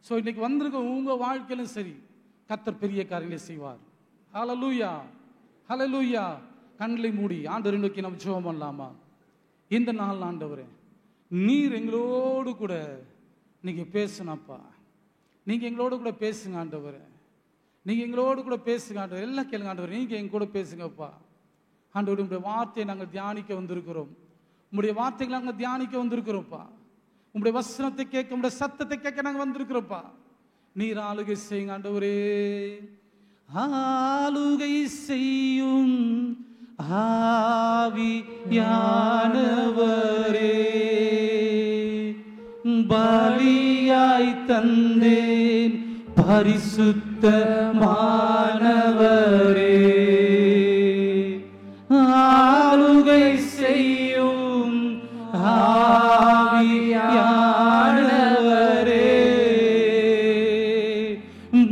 So இன்னைக்கு வந்திருக்க உங்க வாழ்க்கையிலும் சரி, கர்த்தர் பெரிய காரியங்களை செய்வார். ஹல்லேலூயா, ஹல்லேலூயா. கண்களை மூடி ஆண்டவரை நோக்கி நம்ம ஜெபம் பண்ணலாமா? இந்த நாள் ஆண்டவரே, நீர் எங்களோடு கூட நீங்க பேசுனப்பா. நீங்க எங்களோடு கூட பேசுங்க ஆண்டவரே. நீங்க எங்களோடு கூட பேசுங்க ஆண்டவர். எல்லாம் கேளுங்க ஆண்டவர். நீங்க எங்க கூட பேசுங்கப்பா ஆண்டவர். உங்களுடைய வார்த்தையை நாங்கள் தியானிக்க வந்திருக்கிறோம். உங்களுடைய வார்த்தைகளை நாங்கள் தியானிக்க வந்திருக்கிறோம்ப்பா. உங்களுடைய வசனத்தை கேட்க, உங்களுடைய சத்தத்தை கேட்க நாங்கள் வந்திருக்கிறோம்ப்பா. நீர் ஆளுகை செய்யுங்க ஆண்டவரே. ஆளுகை செய்யும் ஆவியானவரே, பலியாய் தந்தேன் பரிசுத்தமானவரே. ஆளுகை செய்யும் ஆவியானவரே,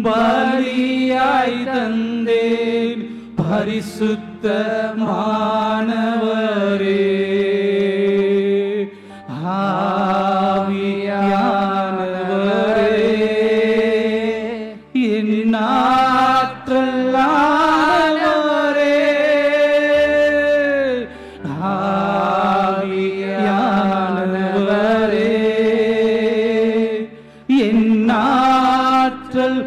பலியாய் தந்தேன் பரிசுத்தமானவரே. ஆவியானவரே, என் ஆற்றலானவரே, ஆவியானவரே, என் ஆற்றல்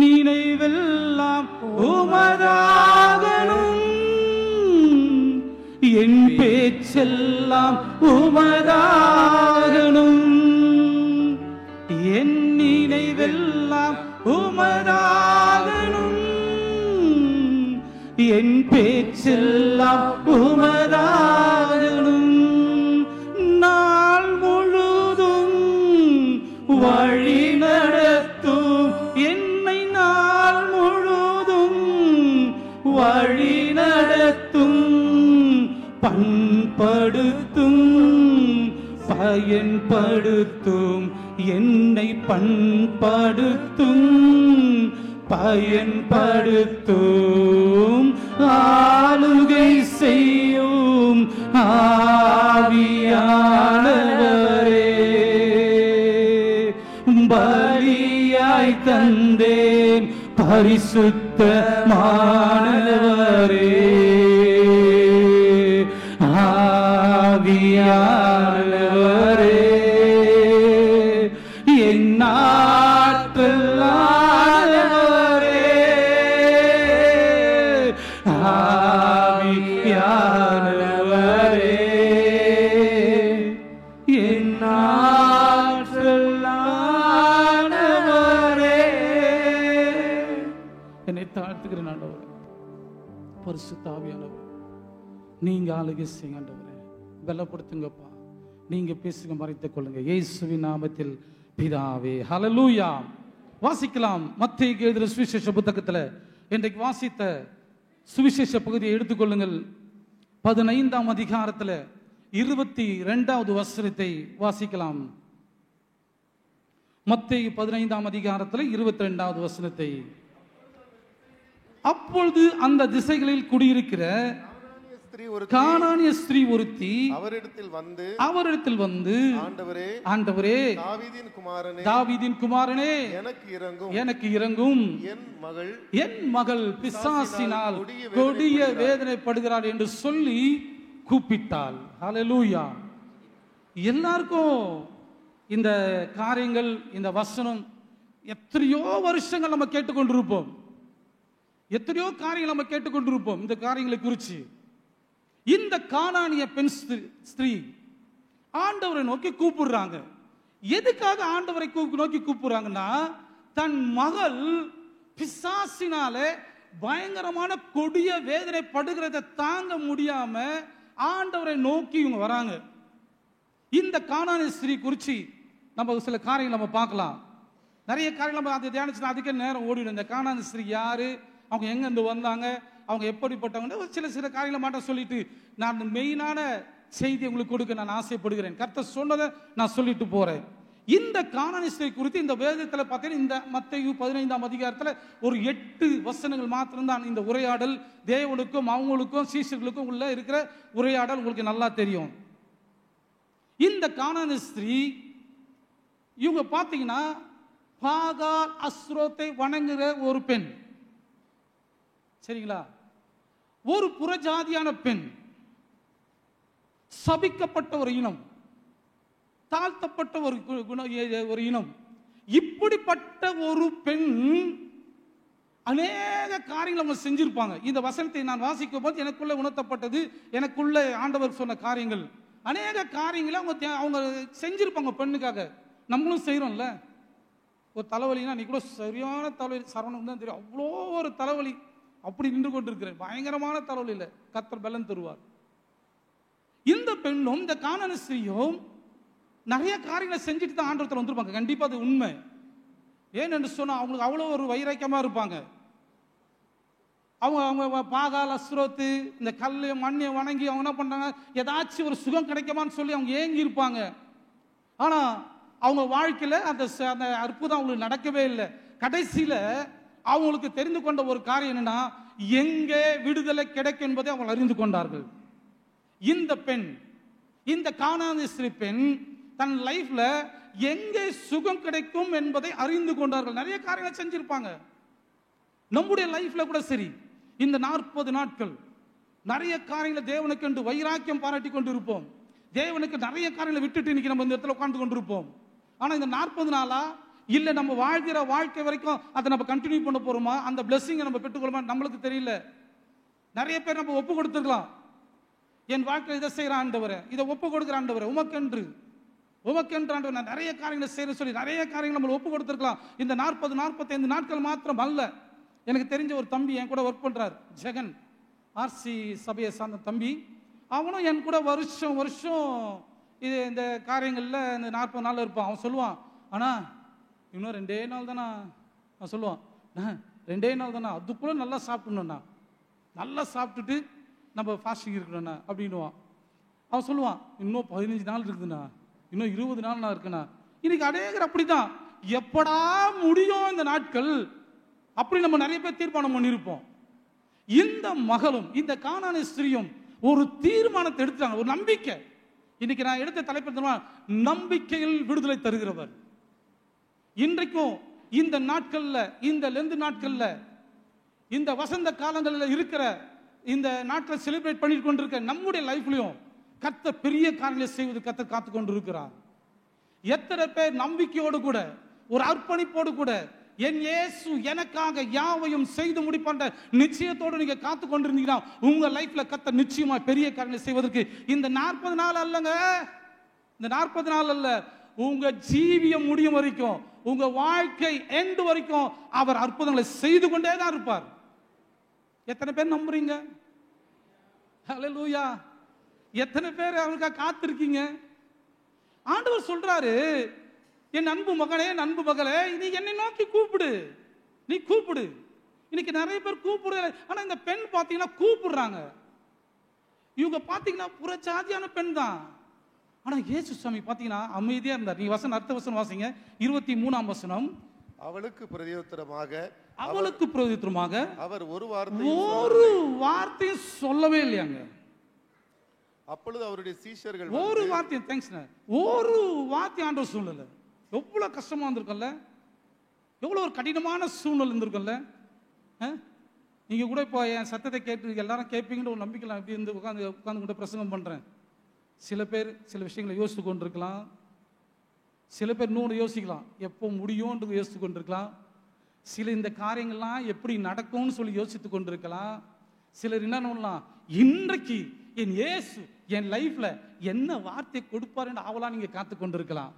நினைவெல்லாம் உமதாகணும், என் பேச்செல்லாம் உமதாகணும். என் நினைவெல்லாம் உமதாகணும், என் பேச்செல்லாம் உமதாகணும். நாள் முழுதும் வழி நடத்தும் என்னை, நாள் முழுதும் வழி நடத்தும், பண்படுத்தும் பயன்படுத்தும், என்னை பண்படுத்தும் பயன்படுத்தும். ஆளுகை செய்யும் ஆவியானவரே, பலியாய் தந்தேன் பரிசுத்தமானவரே. ஆவியானவரே, என் ஆற்றலானவரே, ஆவியானவரே, என் ஆற்றலானவரே. என்னை தாழ்த்துகிறேன் ஆண்டவரே. பரிசுத்த ஆவியானவரே, நீங்க ஆளுகை செய்யுங்க ஆண்டவரே. பலப்படுத்துங்கப்பா. நீங்க பேசுங்க, மறைத்துக் கொள்ளுங்க இயேசுவின் நாமத்தில் பிதாவே. ஹல்லேலூயா. வாசிக்கலாம். மத்தேயு எழுதின சுவிசேஷ புத்தகத்தில் இன்றைக்கு வாசித்த சுவிசேஷ பகுதியை எடுத்துக்கொள்ளுங்கள். 15ஆம் அதிகாரத்தில் 22வது வசனத்தை வாசிக்கலாம். மத்தேயு 15ஆம் அதிகாரத்தில் 22வது வசனத்தை. அப்பொழுது அந்த திசைகளில் குடியிருக்கிற கானானிய ஸ்திரீ ஒருத்தி அவரிடத்தில் வந்து ஆண்டவரே, தாவீதின் குமாரனே, எனக்கு இரங்கும், என் மகள் பிசாசினால் கொடிய வேதனைப்படுகிறாள் என்று சொல்லி கூப்பிட்டாள். ஹல்லேலூயா. எல்லாருக்கும் இந்த காரியங்கள், இந்த வசனம் எத்தனையோ வருஷங்கள் நம்ம கேட்டுக்கொண்டிருப்போம். எத்தனையோ காரியங்கள் நம்ம கேட்டுக்கொண்டிருப்போம். இந்த காரியங்களை குறித்து இந்த கானானிய பெண் ஸ்திரீ ஆண்டவரை நோக்கி கூப்பிடுறாங்க. எதுக்காக ஆண்டவரை நோக்கி கூப்பிடுறாங்கன்னா, தன் மகள் பிசாசினாலே பயங்கரமான கொடிய வேதனை படுகிறத தாங்க முடியாம ஆண்டவரை நோக்கி இவங்க வராங்க. இந்த கானானிய ஸ்திரீ குறித்து நம்ம சில காரியங்கள் நம்ம பார்க்கலாம். நிறைய காரியங்கள் நம்ம அதை தியானிச்சுனா அதுக்கே நேரம் ஓடிடும். இந்த கானானிய ஸ்திரீ யாரு, அவங்க எங்க இருந்து வந்தாங்க, அவங்க எப்படிப்பட்டவங்க, சில காரியங்களை மட்டும் சொல்லிட்டு நான் மெயினான செய்தி உங்களுக்கு கொடுக்க நான் ஆசைப்படுகிறேன். கர்த்தர் சொன்னதை நான் சொல்லிட்டு போறேன். இந்த கானானிய ஸ்திரீ குறித்து இந்த வேதத்தில் பார்த்தீங்கன்னா, இந்த மத்தேயு 15ஆம் அதிகாரத்தில் ஒரு 8 வசனங்கள் மாத்திரம்தான் இந்த உரையாடல். தேவனுக்கும் அவங்களுக்கும் சீஷர்களுக்கும் உள்ள இருக்கிற உரையாடல் உங்களுக்கு நல்லா தெரியும். இந்த கானானிய ஸ்திரீ இவங்க பார்த்தீங்கன்னா பாகால் அஸ்ரோத்தை வணங்குற ஒரு பெண், சரிங்களா? ஒரு புறஜாதியான பெண், சபிக்கப்பட்ட ஒரு இனம், தாழ்த்தப்பட்ட ஒரு இனம். இப்படிப்பட்ட ஒரு பெண் அநேக காரியங்கள் அவங்க செஞ்சிருப்பாங்க. இந்த வசனத்தை நான் வாசிக்கும் போது எனக்குள்ள உணர்த்தப்பட்டது, எனக்குள்ள ஆண்டவர் சொன்ன காரியங்கள், அநேக காரியங்களை அவங்க செஞ்சிருப்பாங்க பெண்ணுக்காக. நம்மளும் செய்யறோம்ல. ஒரு தலைவலினா, நீ கூட சரியான தலைவலி, சரவணம் தான் தெரியும், அவ்வளோ ஒரு தலைவலி, அப்படி நின்று கொண்டிருக்கிறேன், பயங்கரமான தலைவலி இல்லை, கர்த்தர் பலன் தருவார். இந்த பெண்ணும் இந்த கானானிய ஸ்திரீயும் நிறைய காரியங்களை செஞ்சுட்டு தான் ஆண்டவரத்தில் வந்திருப்பாங்க. கண்டிப்பா அது உண்மை. ஏன்னு சொன்னா அவங்களுக்கு அவ்வளோ ஒரு வைராக்கியமா இருப்பாங்க. அவங்க பாகால் அஸ்ரோத்து இந்த கல் மண்ணை வணங்கி அவங்க என்ன பண்றாங்க, ஏதாச்சும் ஒரு சுகம் கிடைக்குமான்னு சொல்லி அவங்க ஏங்கி இருப்பாங்க. ஆனா அவங்க வாழ்க்கையில அந்த அற்புதம் அவங்களுக்கு நடக்கவே இல்லை. கடைசியில அவங்களுக்கு தெரிந்து கொண்ட ஒரு காரியம் என்னன்னா, எங்கே விடுதலை கிடைக்கும் என்பதை அவங்க அறிந்து கொண்டார்கள். இந்த பெண், இந்த கானானிய ஸ்திரீ பெண் தன் லைஃப்ல எங்கே சுகம் கிடைக்கும் என்பதை அறிந்து கொண்டார்கள். நிறைய காரியங்கள் செஞ்சிருப்பாங்க. நம்முடைய லைஃப்ல கூட சரி, இந்த 40 நாட்கள் நிறைய காரியங்களை தேவனுக்கு என்று வைராக்கியம் பாராட்டி கொண்டு இருப்போம். தேவனுக்கு நிறைய காரியங்களை விட்டுட்டு இன்னைக்கு நம்ம இந்த இடத்துல உட்கார்ந்து கொண்டிருப்போம். ஆனா இந்த 40 நாளா இல்ல நம்ம வாழ்கிற வாழ்க்கை வரைக்கும் அதை நம்ம கண்டினியூ பண்ண போறோமா, அந்த பிளெஸிங்கை நம்ம பெற்றுக்கொள்ளுமா நம்மளுக்கு தெரியல. நிறைய பேர் நம்ம ஒப்பு கொடுத்துருக்கலாம். என் வாழ்க்கையில் இதை செய்யற ஆண்டவரே, இதை ஒப்பு கொடுக்குற ஆண்டவரே, உமக்கென்று ஆண்டவர் நான் நிறைய காரியங்களை செய்ய சொல்லி நிறைய காரியங்கள் நம்ம ஒப்பு கொடுத்துருக்கலாம். இந்த 40-45 நாட்கள் மாத்திரம் அல்ல. எனக்கு தெரிஞ்ச ஒரு தம்பி என் கூட ஒர்க் பண்றார், ஜெகன், ஆர்சி சபையை சார்ந்த தம்பி. அவனும் என் கூட வருஷம் இது இந்த காரியங்கள்ல இந்த 40 நாள் இருப்பான். அவன் சொல்லுவான், ஆனா இன்னும் 2 நாள் தானா. நான் சொல்லுவான், 2 நாள் தானா, அதுக்குள்ள நல்லா சாப்பிடணும்ண்ணா, நல்லா சாப்பிட்டுட்டு நம்ம ஃபாஸ்டிங் இருக்கணும்ண்ணா அப்படின்னுவான். அவன் சொல்லுவான், இன்னும் 15 நாள் இருக்குதுண்ணா, இன்னும் 20 நாள் நான் இருக்குண்ணா. இன்னைக்கு அநேகர் அப்படிதான், எப்படா முடியும் இந்த நாட்கள் அப்படி நம்ம நிறைய பேர் தீர்மானம் பண்ணியிருப்போம். இந்த மகளும் இந்த கானானிய ஸ்திரீயும் ஒரு தீர்மானத்தை எடுத்தாங்க, ஒரு நம்பிக்கை. இன்னைக்கு நான் எடுத்த தலைப்பு நம்பிக்கையில் விடுதலை தருகிறவர். இன்றைக்கும் இந்த நாட்கள்ல, இந்த லெந்து நாட்கள்ல, இந்த வசந்த காலங்களில் இருக்கிற இந்த நாட்களை செலிப்ரேட் பண்ணிட்டு கொண்டிருக்க நம்முடைய லைஃப்லயும் கர்த்தர் பெரிய காரியங்களை செய்வது கர்த்தர் காத்து கொண்டு இருக்கிறார். எத்தனை பேர் நம்பிக்கையோடு கூட ஒரு அர்ப்பணிப்போடு கூட என் இயேசு எனக்காக யாவையும் செய்து முடிப்பான்ற நிச்சயத்தோடு நீங்க காத்து கொண்டிருந்தீங்கன்னா உங்க லைஃப்ல கர்த்தர் நிச்சயமா பெரிய காரியங்களை செய்வதற்கு இந்த 40 நாள் அல்லங்க, இந்த 40 நாள் அல்ல, உங்க ஜீவியம் முடியும் வரைக்கும், உங்க வாழ்க்கை எண்டு வரைக்கும் அவர் அற்புதங்களை செய்து கொண்டே தான் இருப்பார். எத்தனை பேர் நம்புறீங்க? ஹல்லேலூயா. எத்தனை பேர் அவருக்காக காத்திருக்கீங்க? ஆண்டவர் சொல்றாரு, என் அன்பு மகனே, அன்பு மகளே, நீ என்னை நோக்கி கூப்பிடு, நீ கூப்பிடு. இன்னைக்கு நிறைய பேர் கூப்பிடு. ஆனா இந்த பெண் பாத்தீங்கன்னா கூப்பிடுறாங்க. இவங்க பாத்தீங்கன்னா புறஜாதியான பெண் தான். ஆனா இயேசு சுவாமி பாத்தீங்கன்னா அமைதியா இருந்தார். நீ வசனம் அடுத்த வசனம் வாசிங்க, 23ஆம் வசனம். அவளுக்கு பிரதியுத்தரமாக அவர் ஒரு வார்த்தை சொல்லவே இல்லையாங்க. அப்பொழுது அவருடைய சீஷர்கள் ஒரு வார்த்தை, தேங்க்ஸ், ஒரு வார்த்தை ஆண்டவர் சொல்லல. எவ்வளவு கஷ்டமா இருந்திருக்கல, எவ்வளவு ஒரு கடினமான சூழ்நிலை இருந்திருக்கல. நீங்க கூட இப்போ என் சத்தத்தை கேட்டு எல்லாரும் கேட்பீங்கன்னு ஒரு நம்பிக்கை எப்படி இருந்து உட்காந்து கூட பிரசங்கம் பண்றேன். சில பேர் சில விஷயங்களை யோசித்து கொண்டிருக்கலாம், சில பேர் இன்னொன்று யோசிக்கலாம், எப்போ முடியும்னு யோசித்து கொண்டிருக்கலாம், சில இந்த காரியங்கள்லாம் எப்படி நடக்கும்னு சொல்லி யோசித்து கொண்டிருக்கலாம். சிலர் என்ன பண்ணலாம், இன்றைக்கு என் இயேசு என் லைஃப்ல என்ன வார்த்தை கொடுப்பாருன்னு ஆவலா நீங்க காத்து கொண்டிருக்கலாம்.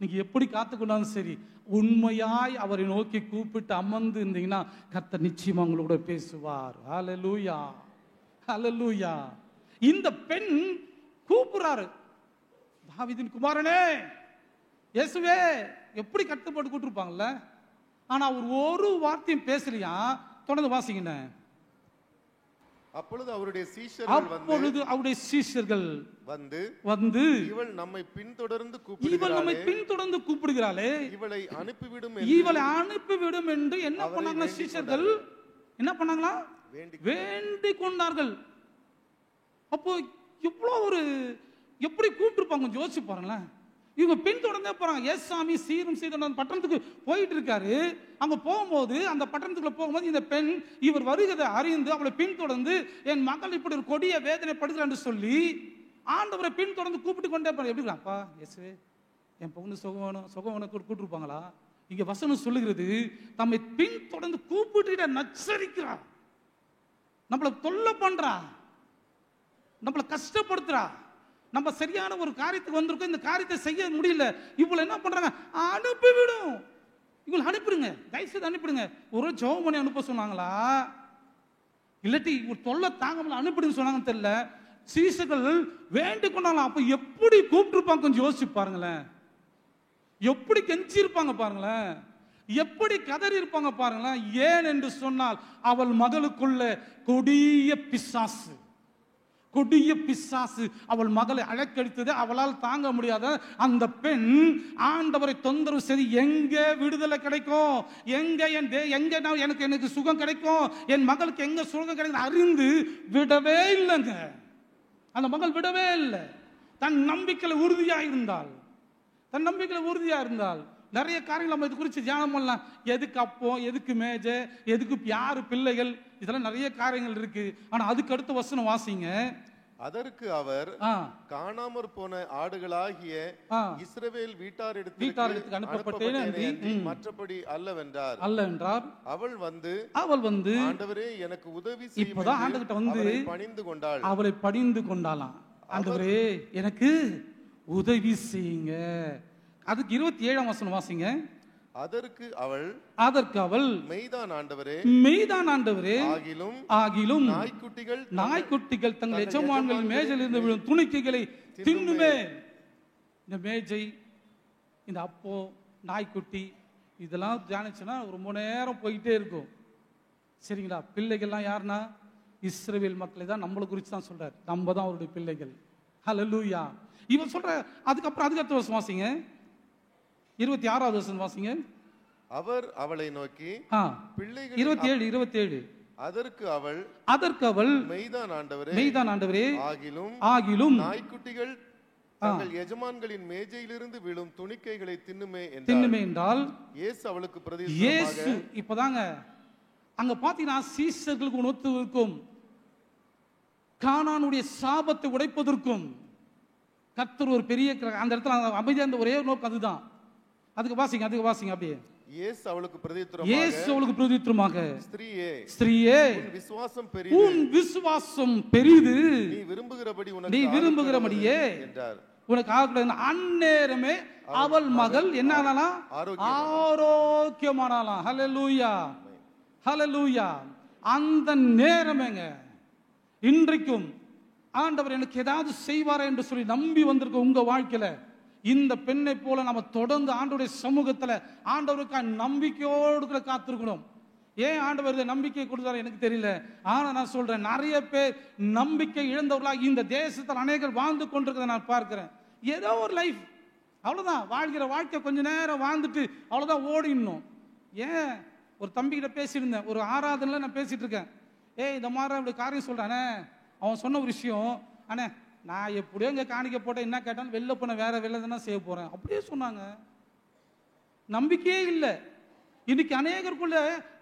நீங்க எப்படி காத்து கொண்டாலும் சரி, உண்மையாய் அவரை நோக்கி கூப்பிட்டு அமர்ந்து இருந்தீங்கன்னா கர்த்தர் நிச்சயமா உங்களோட பேசுவார். ஹல்லேலூயா, ஹல்லேலூயா. இந்த பெண் கூப்பிடுறாரு, தாவீதின் குமாரனே, இயேசுவே, எப்படி கட்டுப்பட்டு கூட்டிருப்பாங்கல்ல. ஆனா அவர் ஒரு வார்த்தையும் பேசலையா. தொடர்ந்து வாசிங்க. அப்பொழுது அவருடைய சீஷர்கள் வந்து இவள் நம்மை பின்தொடர்ந்து கூப்பிடுகிறாளே, இவளை அனுப்பிவிடும் என்று என்ன பண்ணாங்க சீஷர்கள்? என்ன பண்ணாங்களா? வேண்டிக் கொண்டார்கள். அப்போ இவ்வளவு ஒரு எப்படி கூப்பிட்டுருப்பாங்க கொஞ்சம் யோசிச்சு பாருங்களேன். இவங்க பின்தொடர்ந்தே போறாங்க. ஏசாமி சீரும் சீரும் பட்டணத்துக்கு போயிட்டு இருக்காரு. அங்க போகும்போது அந்த பட்டணத்துக்குள்ள போகும்போது இந்த பெண் இவர் வருகிறதை அறிந்து அவளை பின்தொடர்ந்து என் மகள் இப்படி ஒரு கொடிய வேதனைப்படுகிறான்னு சொல்லி ஆண்டவரை பின்தொடர்ந்து கூப்பிட்டு கொண்டே போற. எப்படிப்பா இயேசுவே என் பொண்ணு சுகவன கூப்பிட்டுருப்பாங்களா? இங்க வசனம் சொல்லுகிறது, தம்மை பின்தொடர்ந்து கூப்பிட்டு நச்சரிக்கிறா, நம்மளை தொல்லை பண்றா, நம்மளை கஷ்டப்படுத்துறா. நம்ம சரியான ஒரு காரியத்துக்கு வந்திருக்கோம், இந்த காரியத்தை செய்ய முடியல. இவங்களை என்ன பண்றாங்க? அனுப்பிவிடும். இவங்களை அனுப்பிடுங்க, தயவுசெய்து அனுப்பிடுங்க. ஒரு ஜெபம் பண்ணி அனுப்ப சொன்னாங்களா, இல்லாட்டி ஒரு தொல்லை தாங்க முடியல அனுப்பிடுன்னு சொன்னாங்கன்னு தெரியல. சீசர்கள் வேண்டிக் கொண்டாலாம். அப்ப எப்படி கூப்பிட்டுருப்பாங்க கொஞ்சம் யோசிச்சு பாருங்களேன். எப்படி கெஞ்சி இருப்பாங்க பாருங்களேன், எப்படி கதறி இருப்பாங்க பாருங்களேன். ஏன் என்று சொன்னால் அவள் மகளுக்குள்ள கொடிய பிசாசு, கொடிய பிசாசு அவள் மகளை அழைக்கடித்தது. அவளால் தாங்க முடியாத அந்த பெண் ஆண்டவரை தொந்தரவு செய்து எங்க விடுதலை கிடைக்கும், எனக்கு சுகம் கிடைக்கும், என் மகளுக்கு எங்க சுகம் கிடைக்கும் அறிந்து விடவே இல்லைங்க. அந்த மகள் விடவே இல்லை. தன் நம்பிக்கையில உறுதியா இருந்தால், தன் நம்பிக்கையில உறுதியா இருந்தால் நிறைய காரியங்கள் நம்ம இது குறித்து தியானம் பண்ணலாம். எதுக்கு அப்போ, எதுக்கு மேஜ, எதுக்கு யாரு பிள்ளைகள், இதெல்லாம் நிறைய காரியங்கள் இருக்கு. ஆனா அதுக்கு அடுத்த வசனம் வாசிங்க. அதற்கு அவர் காணாமற் போன ஆடுகளாகிய இஸ்ரவேல் வீட்டாரிடத்துக்கு அனுப்பப்பட்டேன், மற்றபடி அல்லவென்றார். அவள் வந்து ஆண்டவரே எனக்கு உதவி செய்யும். இப்போதான் ஆண்டவர்கிட்ட வந்து பணிந்து கொண்டாள், அவளை பணிந்து கொண்டாளாம். ஆண்டவரே எனக்கு உதவி செய்யுங்க. அதுக்கு 27ஆம் வசனம் வாசிங்க. அதற்கு அவள் மெய்தான் ஆண்டவரே, ஆகிலும் நாய்க்குட்டிகள் தங்கள் எஜமான்களின் மேஜையிலிருந்து விழும் துணிக்கைகளை தின்னுமே. இந்த மேஜை, இந்த அப்போ, நாய்க்குட்டி இதெல்லாம் தியானிச்சுன்னா ரொம்ப நேரம் போயிட்டே இருக்கும். சரிங்களா? பிள்ளைகள்லாம் யாருன்னா இஸ்ரவேல் மக்களை தான், நம்மளை குறித்து தான் சொல்றாரு. நம்ம தான் அவருடைய பிள்ளைகள். ஹல்லேலூயா. இவன் சொல்ற அதுக்கப்புறம் அதுக்கு அடுத்த வருஷம் வாசிங்க. 26வது வசனம் வாசிங்க. அவர் அவளை நோக்கி, பிள்ளைகள் 27 அதற்கு அவள் மெய்தான் ஆண்டவரே, ஆகிலும் நாய்க்குட்டிகள் தங்கள் எஜமான்களின் மேஜையிலிருந்து விழும் துணிக்கைகளை தின்னுமே என்றால் இயேசு அவளுக்கு பிரதியுத்தரமாக. இப்பதாங்க அங்க பாத்தீங்கன்னா சீசர்களுக்கு ஒத்து இருக்கும், கானானுடைய சாபத்தை உடைப்பதற்கும் கர்த்தர் ஒரு பெரிய அந்த இடத்துல அமைதியா இருந்த ஒரே நோக்கம் அதுதான். அதுக்கு வாசிங்க அப்படியே. இயேசு அவளுக்கு பிரதியுத்தரமாக, ஸ்திரீயே உன் விசுவாசம் பெரிது, நீ விரும்புகிறபடியே என்றார். உனக்கு ஆகக்கூடாது. அந்நேரமே அவள் மகள் என்ன ஆனாலாம்? ஆரோக்கியமானாலாம். ஹல்லேலூயா, ஹல்லேலூயா. அந்த நேரமேங்க இன்றைக்கும் ஆண்டவர் எனக்கு ஏதாவது செய்வாரா என்று சொல்லி நம்பி வந்திருக்க உங்க வாழ்க்கையில இந்த பெண்ணை போல நம்ம தொடர்ந்து ஆண்டவருடைய சமூகத்துல ஆண்டவருக்காக நம்பிக்கையோடு காத்திருக்கணும். ஏன் ஆண்டவர் நம்பிக்கை கொடுத்தாரு எனக்கு தெரியல. ஆனா நான் சொல்றேன், நிறைய பேர் நம்பிக்கை இழந்தவர்களாக இந்த தேசத்தில் அநேகர் வாழ்ந்து கொண்டிருக்கிறத நான் பார்க்கிறேன். ஏதோ ஒரு லைஃப், அவ்வளவுதான் வாழ்கிற வாழ்க்கை, கொஞ்ச நேரம் வாழ்ந்துட்டு அவ்வளவுதான் ஓடிடணும். ஏன் ஒரு தம்பிகிட்ட பேசியிருந்தேன், ஒரு ஆராதனைல நான் பேசிட்டு இருக்கேன். இந்த மாதிரி அப்படி காரியம் சொல்றானே, அவன் சொன்ன ஒரு விஷயம், அண்ணே நான் எப்படியோ இங்கே காணிக்க போட்டேன், என்ன கேட்டாலும் வெளில போன வேற வெளில தானே செய்ய போறேன் அப்படியே சொன்னாங்க. நம்பிக்கையே இல்லை. இன்னைக்கு அநேகருக்குள்ள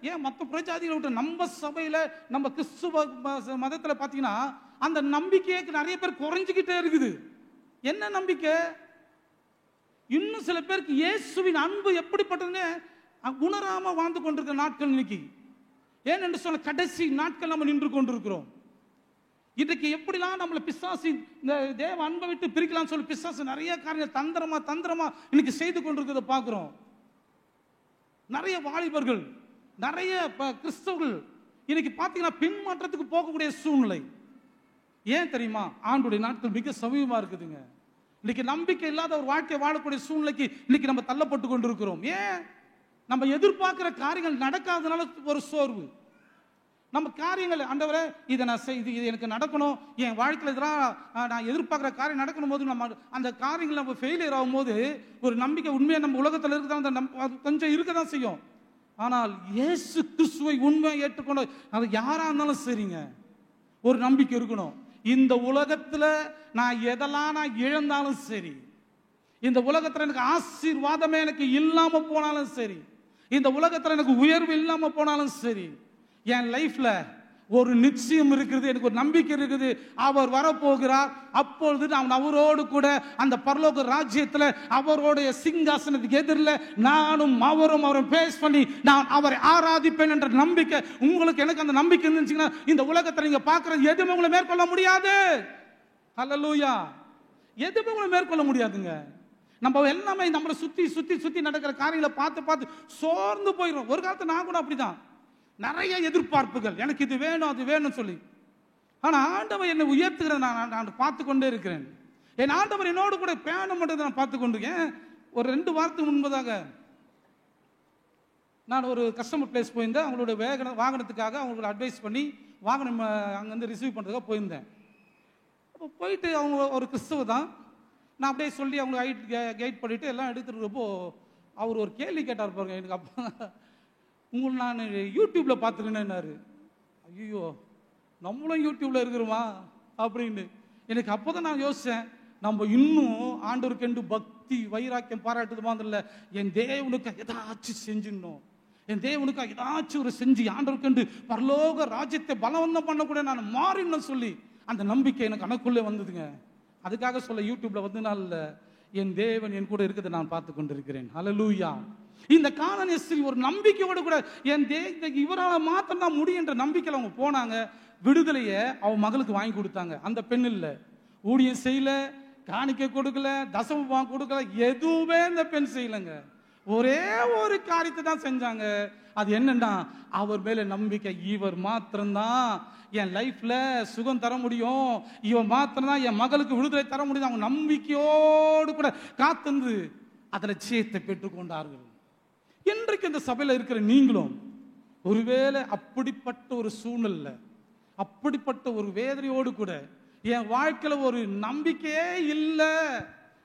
ஏன் மற்ற புறஜாதிகளை விட்டு நம்ம சபையில நம்ம கிறிஸ்துவ மதத்தில் பார்த்தீங்கன்னா அந்த நம்பிக்கையே நிறைய பேர் குறைஞ்சிக்கிட்டே இருக்குது. என்ன நம்பிக்கை? இன்னும் சில பேருக்கு இயேசுவின் அன்பு எப்படிப்பட்டதுன்னு உணராம வாழ்ந்து கொண்டிருக்கிற நாட்கள் இன்னைக்கு. ஏனென்று சொன்ன கடைசி நாட்கள் நம்ம நின்று கொண்டிருக்கிறோம். இன்றைக்கு எப்படிலாம் நம்மளை பிசாசு இந்த தேவ அன்பை விட்டு பிரிக்கலாம் சொல்லி பிசாசு நிறைய காரியங்கள் தந்திரமா இன்னைக்கு செய்து கொண்டிருக்கிறத பார்க்கிறோம். நிறைய வாலிபர்கள், நிறைய கிறிஸ்தவர்கள் இன்னைக்கு பார்த்தீங்கன்னா பின்மாற்றத்துக்கு போகக்கூடிய சூழ்நிலை. ஏன் தெரியுமா? ஆண்டுடைய நாட்கள் மிக சமீபமா இருக்குதுங்க. இன்னைக்கு நம்பிக்கை இல்லாத ஒரு வாழ்க்கை வாழக்கூடிய சூழ்நிலைக்கு இன்னைக்கு நம்ம தள்ளப்பட்டு கொண்டிருக்கிறோம். ஏன்? நம்ம எதிர்பார்க்கிற காரியங்கள் நடக்காதனால ஒரு சோர்வு. நம்ம காரியங்கள் ஆண்டவரே இதை நான் இது எனக்கு நடக்கணும், என் வாழ்க்கையில் இதெல்லாம் நான் எதிர்பார்க்குற காரியம் நடக்கணும் போது நம்ம அந்த காரியங்கள் நம்ம ஃபெயிலியர் ஆகும்போது ஒரு நம்பிக்கை உண்மையாக நம்ம உலகத்தில் இருக்கிற கொஞ்சம் இருக்க தான் செய்யும். ஆனால் இயேசு கிறிஸ்துவை உண்மையை ஏற்றுக்கொண்டு அது யாராக இருந்தாலும் சரிங்க, ஒரு நம்பிக்கை இருக்கணும். இந்த உலகத்துல நான் எதெல்லாம் நான் இழந்தாலும் சரி, இந்த உலகத்துல எனக்கு ஆசீர்வாதமே எனக்கு இல்லாம போனாலும் சரி, இந்த உலகத்துல எனக்கு உயர்வு இல்லாம போனாலும் சரி, என் லைஃப்ல ஒரு நிச்சயம் இருக்குது, எனக்கு ஒரு நம்பிக்கை இருக்குது. அவர் வரப்போகிறார். அப்பொழுது நான் அவரோடு கூட அந்த பரலோக ராஜ்யத்தில் அவருடைய சிங்காசனத்துக்கு எதிரில் நானும் அவரும் பேஸ் பண்ணி நான் அவரை ஆராதிப்பேன் என்ற நம்பிக்கை உங்களுக்கு எனக்கு அந்த நம்பிக்கை இருந்துச்சுன்னா இந்த உலகத்தில் நீங்க பார்க்கறது எதுவுமே உங்களை மேற்கொள்ள முடியாது. ஹல்லேலூயா. எதுவுமே உங்களை மேற்கொள்ள முடியாதுங்க. நம்ம எல்லாமே நம்மளை சுத்தி சுத்தி சுத்தி நடக்கிற காரியங்களை பார்த்து பார்த்து சோர்ந்து போயிடும். ஒரு காலத்துல நான் கூட அப்படிதான், நிறைய எதிர்பார்ப்புகள், எனக்கு இது வேணும் அது வேணும் சொல்லி. ஆனா ஆண்டவர் என்னை உயர்த்துகிற நான் பார்த்து கொண்டே இருக்கிறேன். என் ஆண்டவர் என்னோடு கூட பயணம் பண்றதை நான் பார்த்து கொண்டிருக்கேன். ஒரு 2 வாரத்துக்கு முன்பதாக நான் ஒரு கஸ்டமர் பிளேஸ் போயிருந்தேன். அவங்களோட வாகனத்துக்காக அவங்களோட அட்வைஸ் பண்ணி வாகனம் அங்கேருந்து ரிசீவ் பண்ணுறதுக்காக போயிருந்தேன். அப்போ போயிட்டு அவங்க ஒரு கிறிஸ்தவ தான். நான் அப்படியே சொல்லி அவங்க கைட் பண்ணிவிட்டு எல்லாம் எடுத்துருக்கப்போ அவர் ஒரு கேள்வி கேட்டார் பாருங்க. எனக்கு அப்போ உங்களை நான் யூடியூப்பில் பார்த்துருக்கேன்னாரு. ஐயோ, நம்மளும் யூடியூப்பில் இருக்கிறோமா அப்படின்னு எனக்கு அப்போ தான் நான் யோசித்தேன். நம்ம இன்னும் ஆண்டவருக்கென்று பக்தி வைராக்கியம் பாராட்டுது மாதிரி இல்லை, என் தேவனுக்கு ஏதாச்சும் செஞ்சிடணும், என் தேவனுக்கு ஏதாச்சும் ஒரு செஞ்சு ஆண்டவருக்கென்று பரலோக ராஜ்யத்தை பலவந்தம் பண்ணக்கூட நான் மாறினு சொல்லி அந்த நம்பிக்கை எனக்கு எனக்குள்ளே வந்ததுங்க. அதுக்காக சொல்ல யூடியூப்ல வந்தனால என் தேவன் என் கூட இருக்கிறத நான் பார்த்து கொண்டிருக்கிறேன். ஹல்லேலூயா. இந்த கானானிய ஸ்திரீ ஒரு நம்பிக்கையோடு கூட என் இவரால் மாத்திரம் தான் முடியும் என்ற நம்பிக்கையில் அவங்க போனாங்க. விடுதலையை அவன் மகளுக்கு வாங்கி கொடுத்தாங்க. அந்த பெண் இல்லை, ஊழியம் செய்யல, காணிக்கை கொடுக்கல, தசமம் கொடுக்கல, எதுவுமே இந்த பெண் செய்யலைங்க. ஒரே ஒரு காரியத்தை தான் செஞ்சாங்க. அது என்னன்னா, அவர் மேல நம்பிக்கை. இவர் மாத்திரம்தான் என் லைஃப்ல சுகம் தர முடியும், இவன் மாத்திரம்தான் என் மகளுக்கு விடுதலை தர முடியும். அவங்க நம்பிக்கையோடு கூட காத்திருந்து அதில் ஜெயத்தை பெற்றுக்கொண்டார்கள். இன்றைக்கு இந்த சபையில் இருக்கிற நீங்களும் ஒருவேளை அப்படிப்பட்ட ஒரு சூழ்நிலை, அப்படிப்பட்ட ஒரு வேதனையோடு கூட என் வாழ்க்கையில ஒரு நம்பிக்கையே இல்லை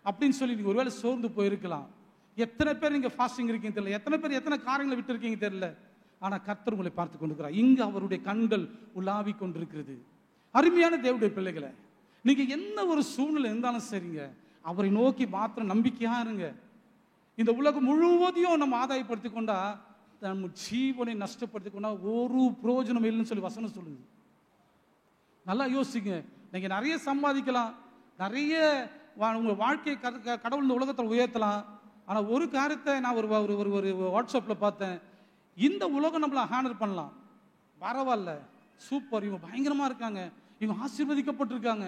அப்படின்னு சொல்லி நீங்க ஒருவேளை சோர்ந்து போயிருக்கலாம். எத்தனை பேர் நீங்க ஃபாஸ்டிங் இருக்கீங்க தெரியல, எத்தனை பேர் எத்தனை காரியங்களை விட்டு இருக்கீங்க தெரியல. ஆனா கர்த்தர் உங்களை பார்த்து கொண்டிருக்கிறார். இங்கு அவருடைய கண்கள் உலாவி கொண்டிருக்கிறது. அருமையான தேவனுடைய பிள்ளைகளை, நீங்க என்ன ஒரு சூழ்நிலை இருந்தாலும் சரிங்க, அவரை நோக்கி மாத்திரம் நம்பிக்கையா இருங்க. இந்த உலகம் முழுவதையும் நம்ம ஆதாயப்படுத்திக் கொண்டா நம்ம ஜீவனை நஷ்டப்படுத்திக் கொண்டா ஒரு பிரயோஜனம் இல்லைன்னு சொல்லி வசனம் சொல்லுங்க. நல்லா யோசிங்க. நீங்க நிறைய சம்பாதிக்கலாம், நிறைய உங்க வாழ்க்கையை கடவுள் இந்த உலகத்தில் உயர்த்தலாம். ஆனா ஒரு காரியத்தை நான் ஒரு வாட்ஸ்அப்ல பார்த்தேன். இந்த உலகம் நம்மள ஹானர் பண்ணலாம், பரவாயில்ல, சூப்பர், இவங்க பயங்கரமா இருக்காங்க, இவங்க ஆசீர்வதிக்கப்பட்டிருக்காங்க,